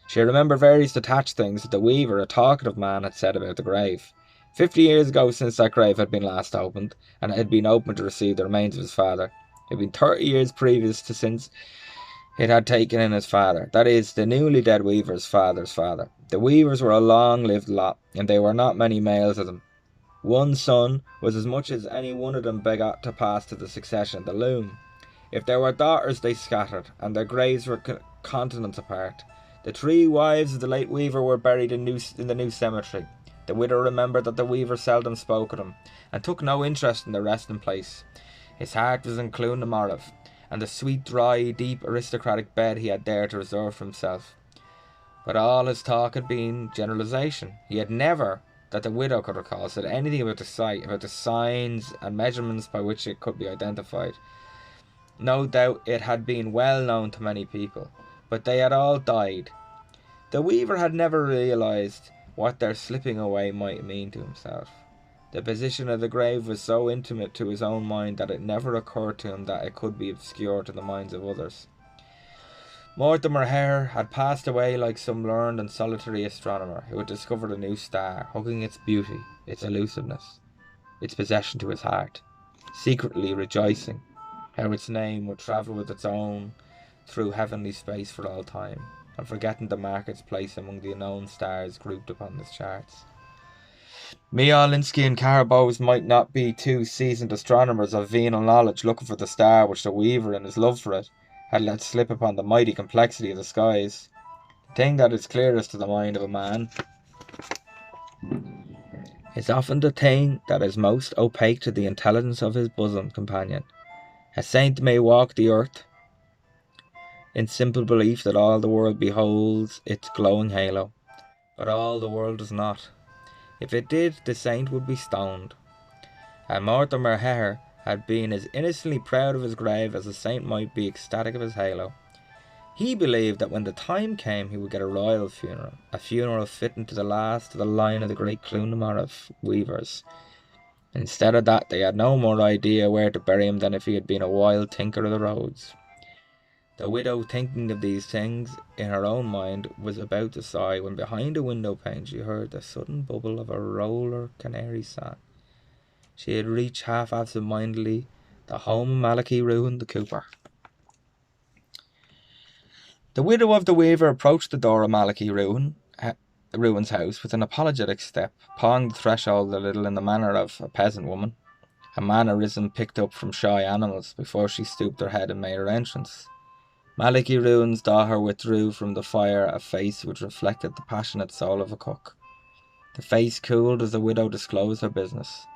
She remembered various detached things that the weaver, a talkative man, had said about the grave. 50 years ago since that grave had been last opened, and it had been opened to receive the remains of his father. It had been 30 years previous to since it had taken in his father, that is, the newly dead weaver's father's father. The weavers were a long-lived lot, and there were not many males of them. One son was as much as any one of them begot to pass to the succession of the loom. If there were daughters, they scattered, and their graves were continents apart. The 3 wives of the late weaver were buried in the new cemetery. The widow remembered that the weaver seldom spoke of them, and took no interest in their resting place. His heart was in Clonmarav, and the sweet, dry, deep, aristocratic bed he had there to reserve for himself. But all his talk had been generalization. He had never, that the widow could recall, said anything about the site, about the signs and measurements by which it could be identified. No doubt it had been well known to many people, but they had all died. The weaver had never realized what their slipping away might mean to himself. The position of the grave was so intimate to his own mind that it never occurred to him that it could be obscure to the minds of others. Mortimer Hare had passed away like some learned and solitary astronomer who had discovered a new star, hugging its beauty, its elusiveness, its possession to his heart, secretly rejoicing how its name would travel with its own through heavenly space for all time, and forgetting to mark its place among the unknown stars grouped upon the charts. Michal, Linsky and Carbos might not be 2 seasoned astronomers of venal knowledge looking for the star which the weaver, in his love for it, had let slip upon the mighty complexity of the skies. The thing that is clearest to the mind of a man is often the thing that is most opaque to the intelligence of his bosom companion. A saint may walk the earth in simple belief that all the world beholds its glowing halo, but all the world does not. If it did, the saint would be stoned. And Mortimer Hare had been as innocently proud of his grave as a saint might be ecstatic of his halo. He believed that when the time came he would get a royal funeral, a funeral fitting to the last of the line of the great Clonmarav weavers. Instead of that, they had no more idea where to bury him than if he had been a wild tinker of the roads. The widow, thinking of these things in her own mind, was about to sigh when behind a window pane she heard the sudden bubble of a roller canary song. She had reached half absent-mindedly the home of Malachy Ruin the cooper. The widow of the weaver approached the door of Malachy Ruin's house with an apologetic step, pawing the threshold a little in the manner of a peasant woman, a mannerism picked up from shy animals, before she stooped her head and made her entrance. Malachy Ruin's daughter withdrew from the fire a face which reflected the passionate soul of a cook. The face cooled as the widow disclosed her business.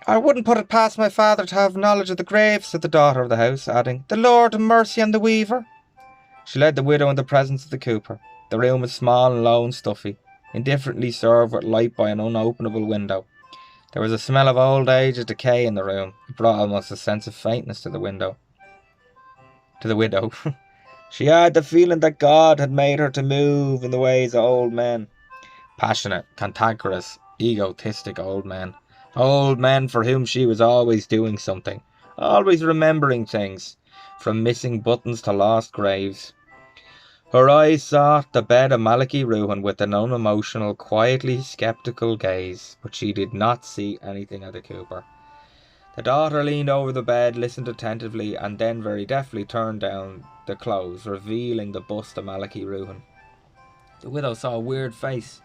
"I wouldn't put it past my father to have knowledge of the grave," said the daughter of the house, adding, "The Lord of mercy on the weaver." She led the widow in the presence of the cooper. The room was small and low and stuffy, indifferently served with light by an unopenable window. There was a smell of old age and decay in the room. It brought almost a sense of faintness to the widow. She had the feeling that God had made her to move in the ways of old men. Passionate, cantankerous, egotistic old men. Old men for whom she was always doing something, always remembering things, from missing buttons to lost graves. Her eyes sought the bed of Malachy Ruin with an unemotional, quietly sceptical gaze, but she did not see anything of the cooper. The daughter leaned over the bed, listened attentively, and then very deftly turned down the clothes, revealing the bust of Malachy Ruin. The widow saw a weird face,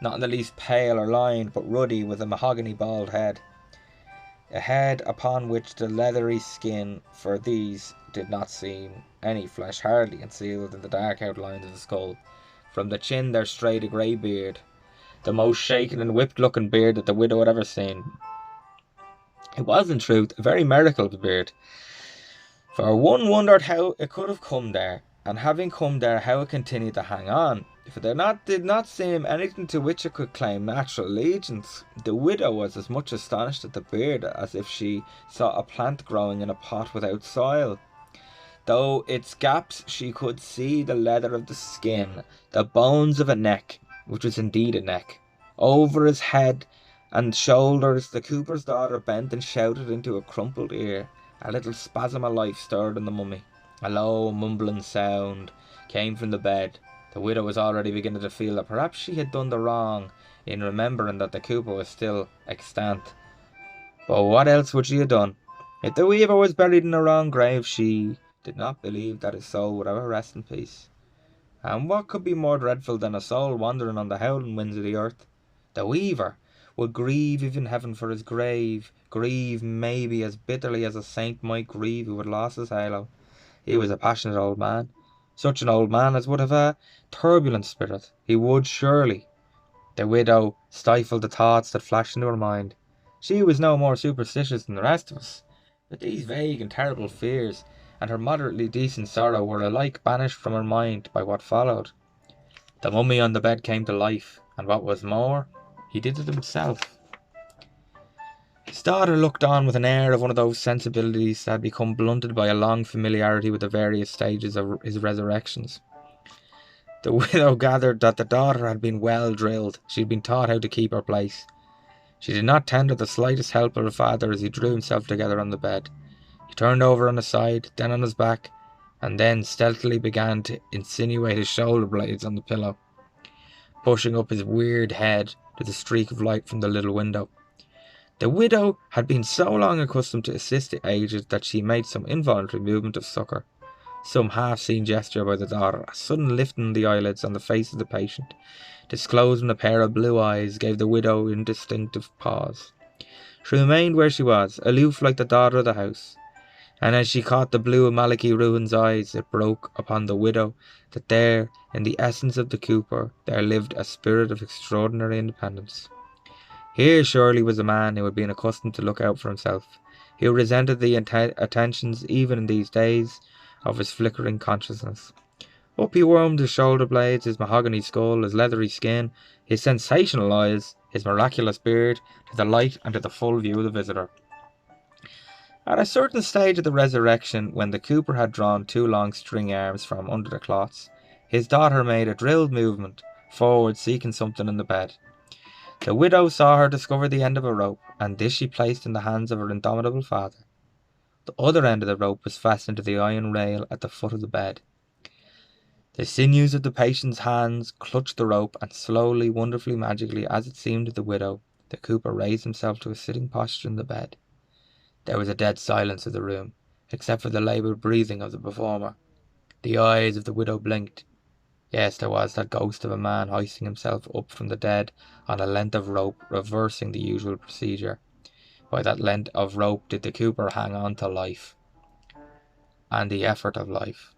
not in the least pale or lined, but ruddy, with a mahogany bald head. A head upon which the leathery skin, for these did not seem any flesh, hardly concealed in the dark outlines of the skull. From the chin there strayed a grey beard, the most shaken and whipped-looking beard that the widow had ever seen. It was, in truth, a very miracle of a beard, for one wondered how it could have come there, and having come there, how it continued to hang on, for there did not seem anything to which it could claim natural allegiance. The widow was as much astonished at the beard as if she saw a plant growing in a pot without soil. Though its gaps she could see the leather of the skin, the bones of a neck, which was indeed a neck. Over his head and shoulders the cooper's daughter bent and shouted into a crumpled ear. A little spasm of life stirred in the mummy. A low mumbling sound came from the bed. The widow was already beginning to feel that perhaps she had done the wrong in remembering that the cooper was still extant. But what else would she have done? If the weaver was buried in her own grave, she did not believe that his soul would ever rest in peace. And what could be more dreadful than a soul wandering on the howling winds of the earth? The weaver would grieve even heaven for his grave, grieve maybe as bitterly as a saint might grieve who had lost his halo. He was a passionate old man, such an old man as would have a turbulent spirit. He would surely. The widow stifled the thoughts that flashed into her mind. She was no more superstitious than the rest of us, but these vague and terrible fears and her moderately decent sorrow were alike banished from her mind by what followed. The mummy on the bed came to life, and what was more, he did it himself. His daughter looked on with an air of one of those sensibilities that had become blunted by a long familiarity with the various stages of his resurrections. The widow gathered that the daughter had been well drilled. She had been taught how to keep her place. She did not tender the slightest help of her father as he drew himself together on the bed. He turned over on his side, then on his back, and then stealthily began to insinuate his shoulder blades on the pillow, pushing up his weird head to the streak of light from the little window. The widow had been so long accustomed to assist the aged that she made some involuntary movement of succour. Some half-seen gesture by the daughter, a sudden lifting of the eyelids on the face of the patient, disclosing a pair of blue eyes, gave the widow instinctive pause. She remained where she was, aloof like the daughter of the house, and as she caught the blue of Malachy Ruin's eyes, it broke upon the widow that there, in the essence of the Cooper, there lived a spirit of extraordinary independence. Here surely was a man who had been accustomed to look out for himself, who resented the attentions, even in these days, of his flickering consciousness. Up he wormed his shoulder blades, his mahogany skull, his leathery skin, his sensational eyes, his miraculous beard, to the light and to the full view of the visitor. At a certain stage of the resurrection, when the Cooper had drawn two long string arms from under the cloths, his daughter made a drilled movement forward, seeking something in the bed. The widow saw her discover the end of a rope, and this she placed in the hands of her indomitable father. The other end of the rope was fastened to the iron rail at the foot of the bed. The sinews of the patient's hands clutched the rope, and slowly, wonderfully, magically, as it seemed to the widow, the Cooper raised himself to a sitting posture in the bed. There was a dead silence in the room, except for the laboured breathing of the performer. The eyes of the widow blinked. Yes, there was that ghost of a man hoisting himself up from the dead on a length of rope, reversing the usual procedure. By that length of rope did the Cooper hang on to life, and the effort of life.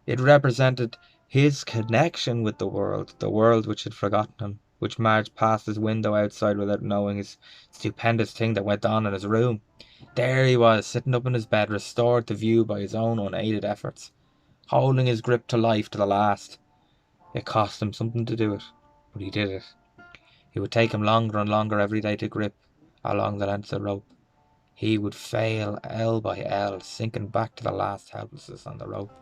It represented his connection with the world which had forgotten him, which marched past his window outside without knowing his stupendous thing that went on in his room. There he was, sitting up in his bed, restored to view by his own unaided efforts, holding his grip to life to the last. It cost him something to do it, but he did it. It would take him longer and longer every day to grip along the length of the rope. He would fail L by L, sinking back to the last helplessness on the rope,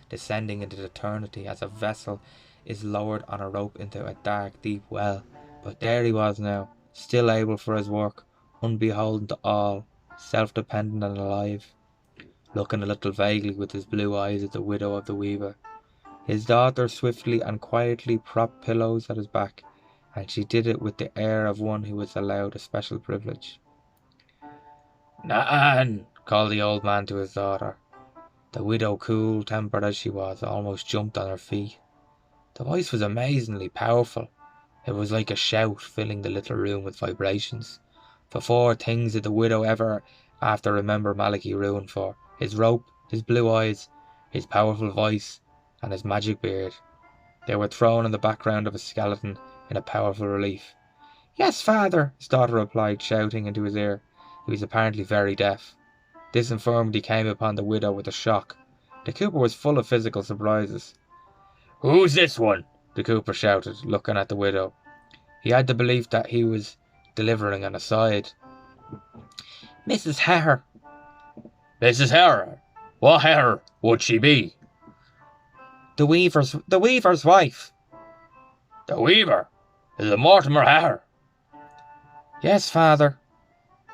descending into eternity as a vessel is lowered on a rope into a dark, deep well. But there he was now, still able for his work, unbeholden to all, self-dependent and alive, looking a little vaguely with his blue eyes at the widow of the weaver. His daughter swiftly and quietly propped pillows at his back, and she did it with the air of one who was allowed a special privilege. "Nan!" called the old man to his daughter. The widow, cool-tempered as she was, almost jumped on her feet. The voice was amazingly powerful. It was like a shout, filling the little room with vibrations. For four things did the widow ever after remember Malachy Ruin for: his rope, his blue eyes, his powerful voice, and his magic beard. They were thrown in the background of a skeleton in a powerful relief. "Yes, father," his daughter replied, shouting into his ear. He was apparently very deaf. This infirmity came upon the widow with a shock. The Cooper was full of physical surprises. "Who's this one?" the Cooper shouted, looking at the widow. He had the belief that he was delivering an aside. "Mrs. Hare." "Mrs. Hare? What Hare would she be?" The weaver's wife." "The weaver? Is it Mortimer Hare?" "Yes, father."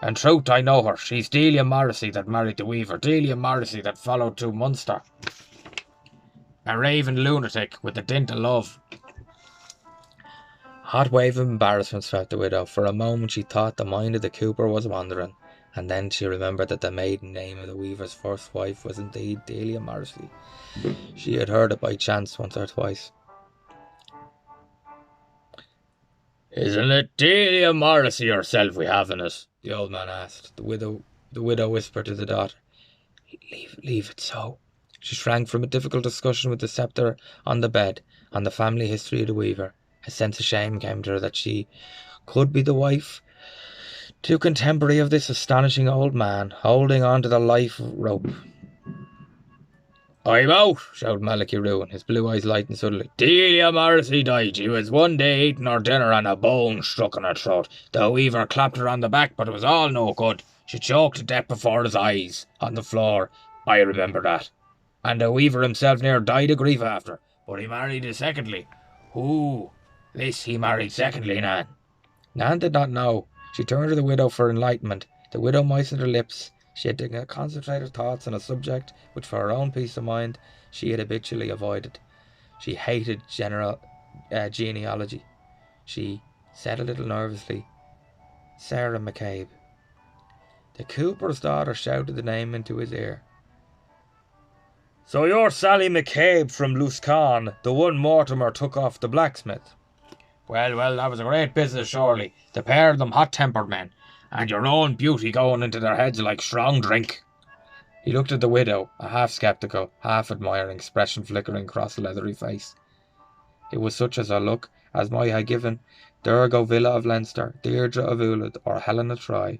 "In truth, I know her. She's Delia Morrissey that married the weaver. Delia Morrissey that followed to Munster. A raving lunatic with the dint of love." Hot wave of embarrassment swept the widow. For a moment she thought the mind of the Cooper was wandering. And then she remembered that the maiden name of the weaver's first wife was indeed Delia Morrissey. She had heard it by chance once or twice. "Isn't it Delia Morrissey herself we have in it?" the old man asked. The widow whispered to the daughter, Leave it so." She shrank from a difficult discussion with the sceptre on the bed, on the family history of the weaver. A sense of shame came to her that she could be the wife to contemporary of this astonishing old man, holding on to the life rope. "I'm out!" shouted Malachi Ruin, his blue eyes lighting suddenly. "Delia Morrissey died. She was one day eating her dinner and a bone struck in her throat. The weaver clapped her on the back, but it was all no good. She choked to death before his eyes, on the floor. I remember that. And the weaver himself near died of grief after, but he married a secondly." "Who? This he married secondly, Nan?" Nan did not know. She turned to the widow for enlightenment. The widow moistened her lips. She had to concentrate her thoughts on a subject which, for her own peace of mind, she had habitually avoided. She hated genealogy. She said a little nervously, "Sarah McCabe." The cooper's daughter shouted the name into his ear. "So you're Sally McCabe from Luscan, the one Mortimer took off the blacksmith?" Well, that was a great business, surely. The pair of them hot-tempered men, and your own beauty going into their heads like strong drink." He looked at the widow, a half-sceptical, half-admiring expression flickering across the leathery face. It was such as a look as might have given Durgo Villa of Leinster, Deirdre of Ullad, or Helena Troy.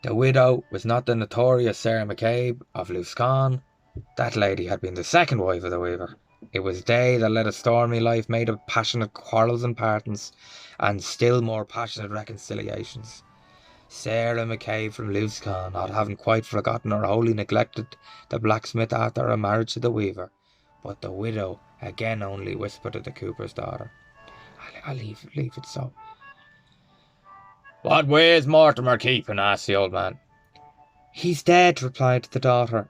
The widow was not the notorious Sarah McCabe of Luscan. That lady had been the second wife of the weaver. It was they that led a stormy life made of passionate quarrels and partings, and still more passionate reconciliations. Sarah McCabe from Luscan, not having quite forgotten or wholly neglected the blacksmith after her marriage to the weaver. But the widow again only whispered to the cooper's daughter, "I'll leave it so." "What way is Mortimer keeping?" asked the old man. "He's dead," replied the daughter.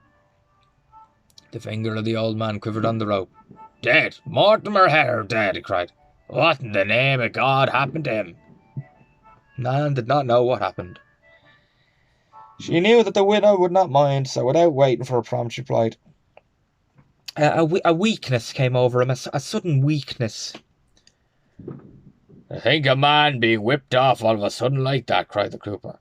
The finger of the old man quivered on the rope. "Dead? Mortimer Hare dead?" he cried. "What in the name of God happened to him?" Nan did not know what happened. She knew that the widow would not mind, so without waiting for a prompt, she replied, A weakness came over him, a sudden weakness." "I think a man being whipped off all of a sudden like that," cried the cooper.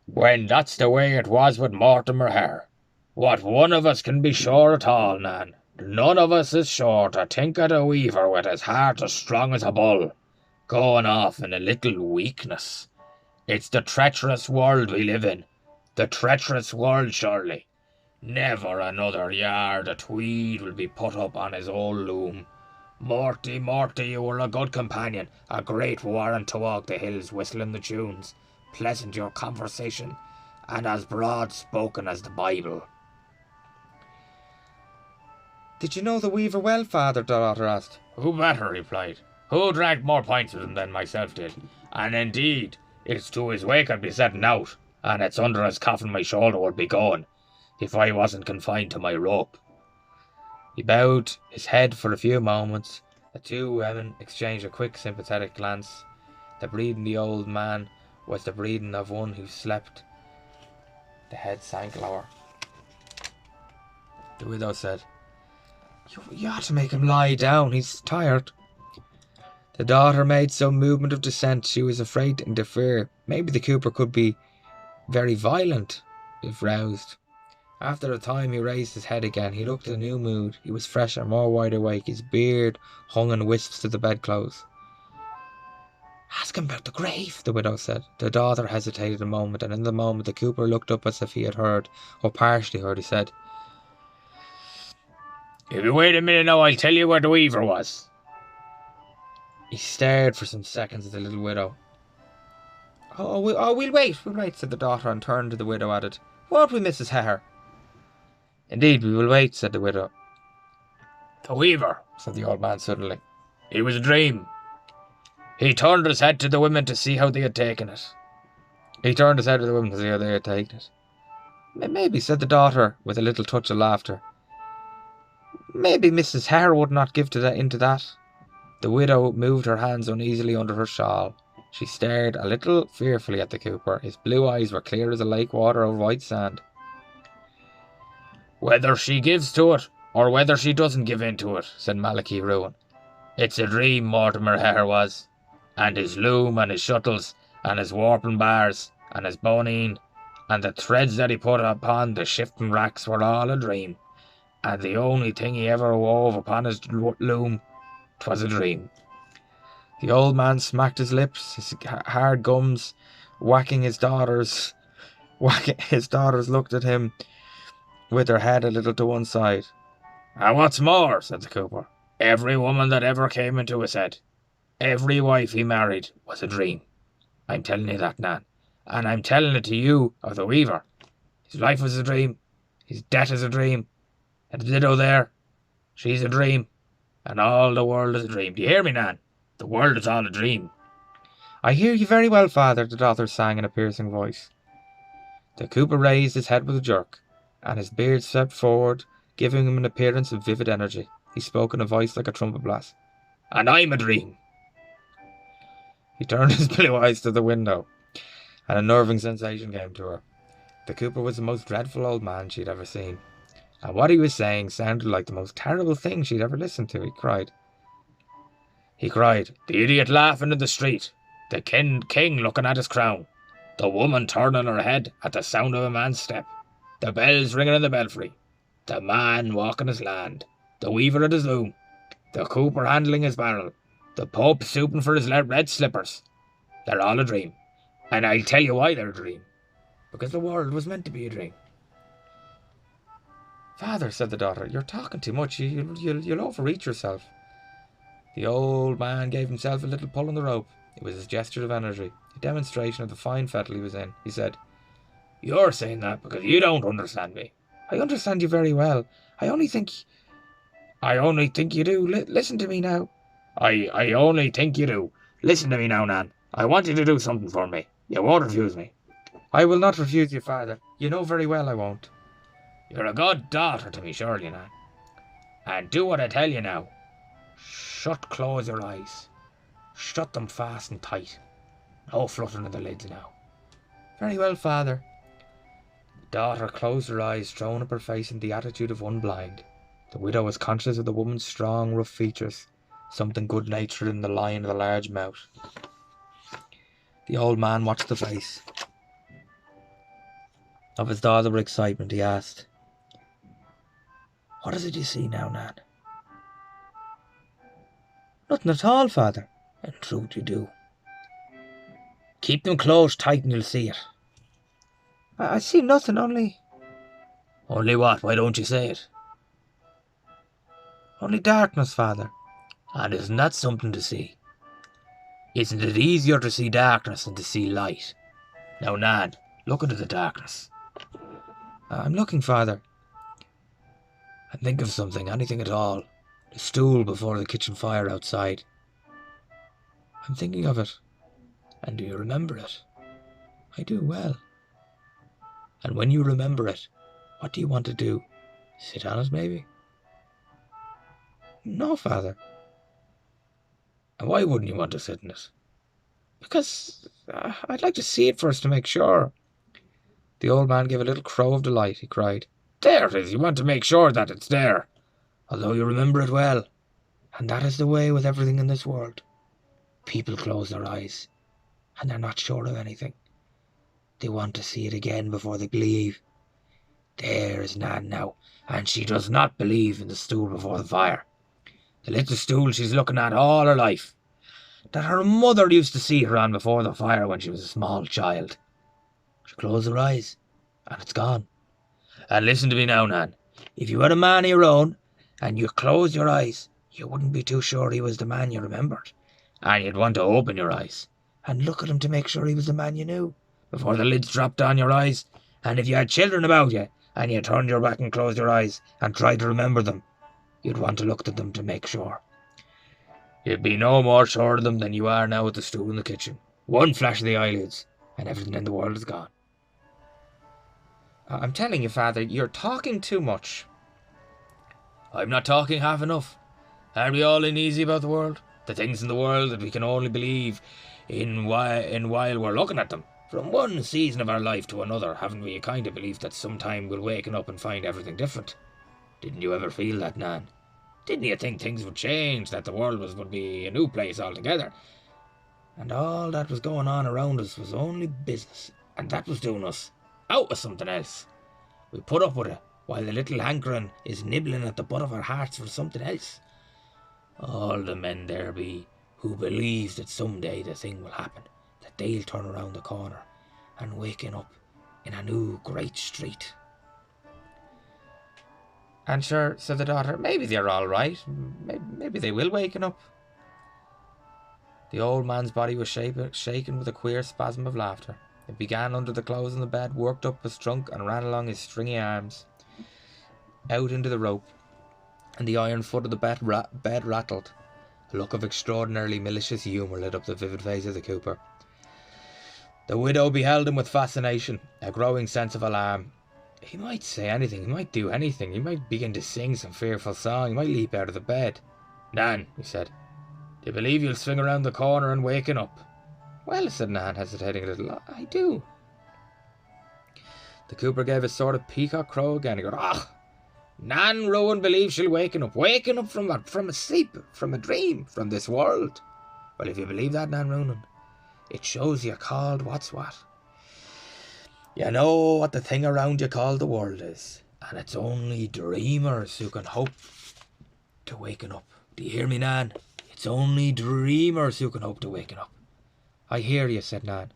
"When that's the way it was with Mortimer Hare. What one of us can be sure at all, Nan. None of us is sure to think of the weaver with his heart as strong as a bull, going off in a little weakness. It's the treacherous world we live in. The treacherous world, surely. Never another yard of tweed will be put up on his old loom. Morty, you were a good companion, a great warrant to walk the hills whistling the tunes. Pleasant your conversation, and as broad spoken as the Bible." "Did you know the weaver well, father?" the daughter asked. "Who better?" he replied. "Who drank more pints with him than myself did? And indeed, it's to his wake I'd be setting out, and it's under his coffin my shoulder would be going, if I wasn't confined to my rope." He bowed his head for a few moments. The two women exchanged a quick, sympathetic glance. The breathing of the old man was the breathing of one who slept. The head sank lower. The widow said, You ought to make him lie down. He's tired." The daughter made some movement of dissent. She was afraid to interfere. Maybe the cooper could be very violent if roused. After a time he raised his head again. He looked in a new mood. He was fresher, more wide awake. His beard hung in wisps to the bedclothes. "Ask him about the grave," the widow said. The daughter hesitated a moment, and in the moment the cooper looked up as if he had heard, or partially heard. He said, "If you wait a minute now, I'll tell you where the weaver was." He stared for some seconds at the little widow. We'll wait, said the daughter, and turned to the widow, added, "Won't we, Mrs. Hare?" "Indeed, we will wait," said the widow. "The weaver," said the old man suddenly. "It was a dream. He turned his head to the women to see how they had taken it." "Maybe," said the daughter, with a little touch of laughter. "Maybe Mrs. Hare would not give into that." The widow moved her hands uneasily under her shawl. She stared a little fearfully at the cooper. His blue eyes were clear as a lake water over white sand. "Whether she gives to it, or whether she doesn't give in to it," said Malachy Ruin, "it's a dream Mortimer Hare was. And his loom, and his shuttles, and his warping bars, and his bonine, and the threads that he put upon the shifting racks were all a dream. And the only thing he ever wove upon his loom, 'twas a dream." The old man smacked his lips, his hard gums whacking his daughters. His daughters looked at him with her head a little to one side. "And what's more," said the cooper, "every woman that ever came into his head, every wife he married, was a dream. I'm telling you that, Nan. And I'm telling it to you of the weaver. His life was a dream, his death is a dream, and the widow there, she's a dream, and all the world is a dream. Do you hear me, Nan? The world is all a dream." "I hear you very well, father," the daughter sang in a piercing voice. The cooper raised his head with a jerk, and his beard swept forward, giving him an appearance of vivid energy. He spoke in a voice like a trumpet blast. "And I'm a dream." He turned his blue eyes to the window, and a nerving sensation came to her. The cooper was the most dreadful old man she'd ever seen, and what he was saying sounded like the most terrible thing she'd ever listened to. He cried, "The idiot laughing in the street, the king looking at his crown, the woman turning her head at the sound of a man's step, the bells ringing in the belfry, the man walking his land, the weaver at his loom, the cooper handling his barrel, the pope stooping for his red slippers. They're all a dream. And I'll tell you why they're a dream. Because the world was meant to be a dream." "Father," said the daughter, "you're talking too much. You'll overreach yourself." The old man gave himself a little pull on the rope. It was his gesture of energy, a demonstration of the fine fettle he was in. He said, "You're saying that because you don't understand me." "I understand you very well. I only think you do. Listen to me now." I only think you do. Listen to me now, Nan. I want you to do something for me. You won't refuse me." "I will not refuse you, father. You know very well I won't." "You're a good daughter to me, surely, Nan. And do what I tell you now. Close your eyes. Shut them fast and tight. No fluttering of the lids now." "Very well, father." The daughter closed her eyes, throwing up her face in the attitude of one blind. The widow was conscious of the woman's strong, rough features, something good-natured in the line of the large mouth. The old man watched the face of his daughter with excitement. He asked, "What is it you see now, Nan?" "Nothing at all, father." "In truth you do. Keep them closed tight and you'll see it." I see nothing, only..." "Only what? Why don't you say it?" "Only darkness, father." "And isn't that something to see? Isn't it easier to see darkness than to see light? Now, Nan, look into the darkness." "I'm looking, father." "And think of something, anything at all. The stool before the kitchen fire outside." "I'm thinking of it." "And do you remember it?" "I do well." "And when you remember it, what do you want to do? Sit on it, maybe?" "No, father." "And why wouldn't you want to sit in it?" "Because I'd like to see it first to make sure." The old man gave a little crow of delight. He cried, "There it is! You want to make sure that it's there, although you remember it well. And that is the way with everything in this world. People close their eyes, and they're not sure of anything. They want to see it again before they believe. There is Nan now, and she does not believe in the stool before the fire. The little stool she's looking at all her life, that her mother used to see her on before the fire when she was a small child. She closed her eyes, and it's gone. And listen to me now, Nan. If you had a man of your own, and you closed your eyes, you wouldn't be too sure he was the man you remembered. And you'd want to open your eyes, and look at him to make sure he was the man you knew, before the lids dropped on your eyes. And if you had children about you, and you turned your back and closed your eyes, and tried to remember them, you'd want to look at them to make sure. You'd be no more sure of them than you are now at the stool in the kitchen. One flash of the eyelids, and everything in the world is gone." "I'm telling you, father, you're talking too much." "I'm not talking half enough. Are we all uneasy about the world? The things in the world that we can only believe in while we're looking at them. From one season of our life to another, haven't we a kind of belief that sometime we'll waken up and find everything different? Didn't you ever feel that, Nan? Didn't you think things would change, that the world would be a new place altogether? And all that was going on around us was only business, and that was doing us out of something else. We put up with it, while the little hankering is nibbling at the butt of our hearts for something else. All the men there be who believe that someday the thing will happen, that they'll turn around the corner and waken up in a new great street. And sure, said the daughter, maybe they're all right. Maybe they will waken up. The old man's body was shaken with a queer spasm of laughter. It began under the clothes on the bed, worked up his trunk, and ran along his stringy arms, out into the rope, and the iron foot of the bed rattled. A look of extraordinarily malicious humour lit up the vivid face of the cooper. The widow beheld him with fascination, a growing sense of alarm. He might say anything, he might do anything, he might begin to sing some fearful song, he might leap out of the bed. Nan, he said, do you believe you'll swing around the corner and waken up? Well, said Nan, hesitating a little, I do. The cooper gave a sort of peacock crow again. He goes, Nan Rowan believes she'll waken up. Waken up from what? From a sleep, from a dream, from this world. Well, if you believe that, Nan Rowan, it shows you called what's what. You know what the thing around you called the world is, and it's only dreamers who can hope to waken up. Do you hear me, Nan? It's only dreamers who can hope to waken up. I hear you, said Nan.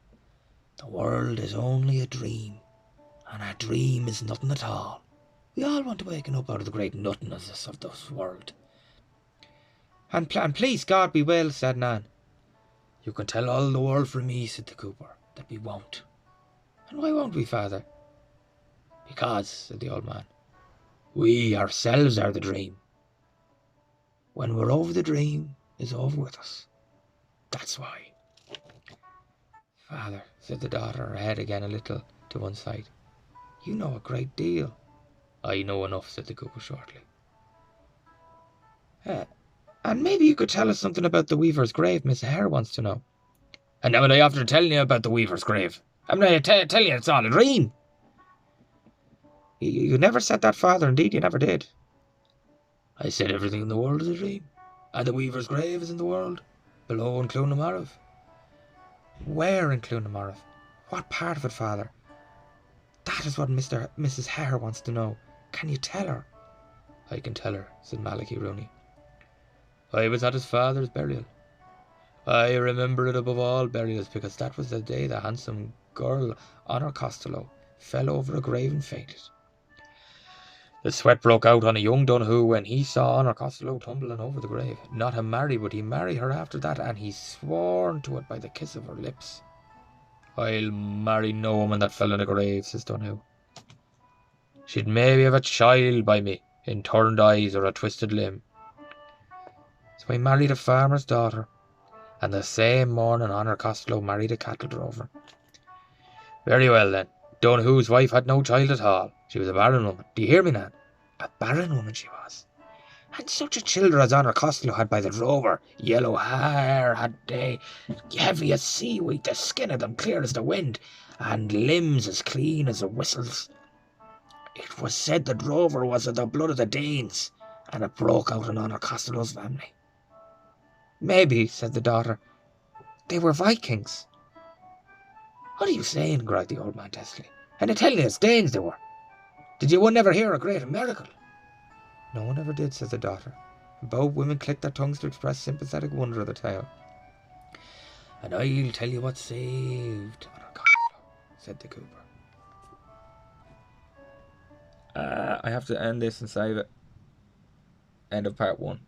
The world is only a dream, and a dream is nothing at all. We all want to waken up out of the great nothingness of this world. And please God we will, said Nan. You can tell all the world from me, said the cooper, that we won't. And why won't we, father? Because, said the old man, we ourselves are the dream. When we're over, the dream is over with us. That's why. Father, said the daughter, her head again a little to one side, you know a great deal. I know enough, said the cooper shortly. And maybe you could tell us something about the weaver's grave. Miss Hare wants to know. And now am I after telling you about the weaver's grave? I'm I telling you it's all a dream. You never said that, father. Indeed, you never did. I said everything in the world is a dream, and the weaver's grave is in the world, below in Clonamarav. Where in Clonamarav? What part of it, father? That is what Mrs. Hare wants to know. Can you tell her? I can tell her, said Malachi Rooney. I was at his father's burial. I remember it above all burials, because that was the day the handsome girl, Honor Costello, fell over a grave and fainted. The sweat broke out on a young Donahue when he saw Honor Costello tumbling over the grave. Not him marry, would he marry her after that, and he sworn to it by the kiss of her lips. I'll marry no woman that fell in a grave, says Donahue. She'd maybe have a child by me, in turned eyes or a twisted limb. So I married a farmer's daughter, and the same morning Honor Costello married a cattle drover. Very well then, Donahue's wife had no child at all. She was a barren woman. Do you hear me, Nan? A barren woman she was. And such a childer as Honor Costello had by the drover. Yellow hair had they, heavy as seaweed, the skin of them clear as the wind, and limbs as clean as the whistles. It was said the drover was of the blood of the Danes, and it broke out in Honor Costello's family. Maybe, said the daughter, they were Vikings. What are you saying? Cried the old man testily. And I tell you, it's Danes they were. Did you one never hear a great miracle? No one ever did, said the daughter. Both women clicked their tongues to express sympathetic wonder of the tale. And I'll tell you what saved Honor Costello, said the cooper. I have to end this and save it. End of part 1.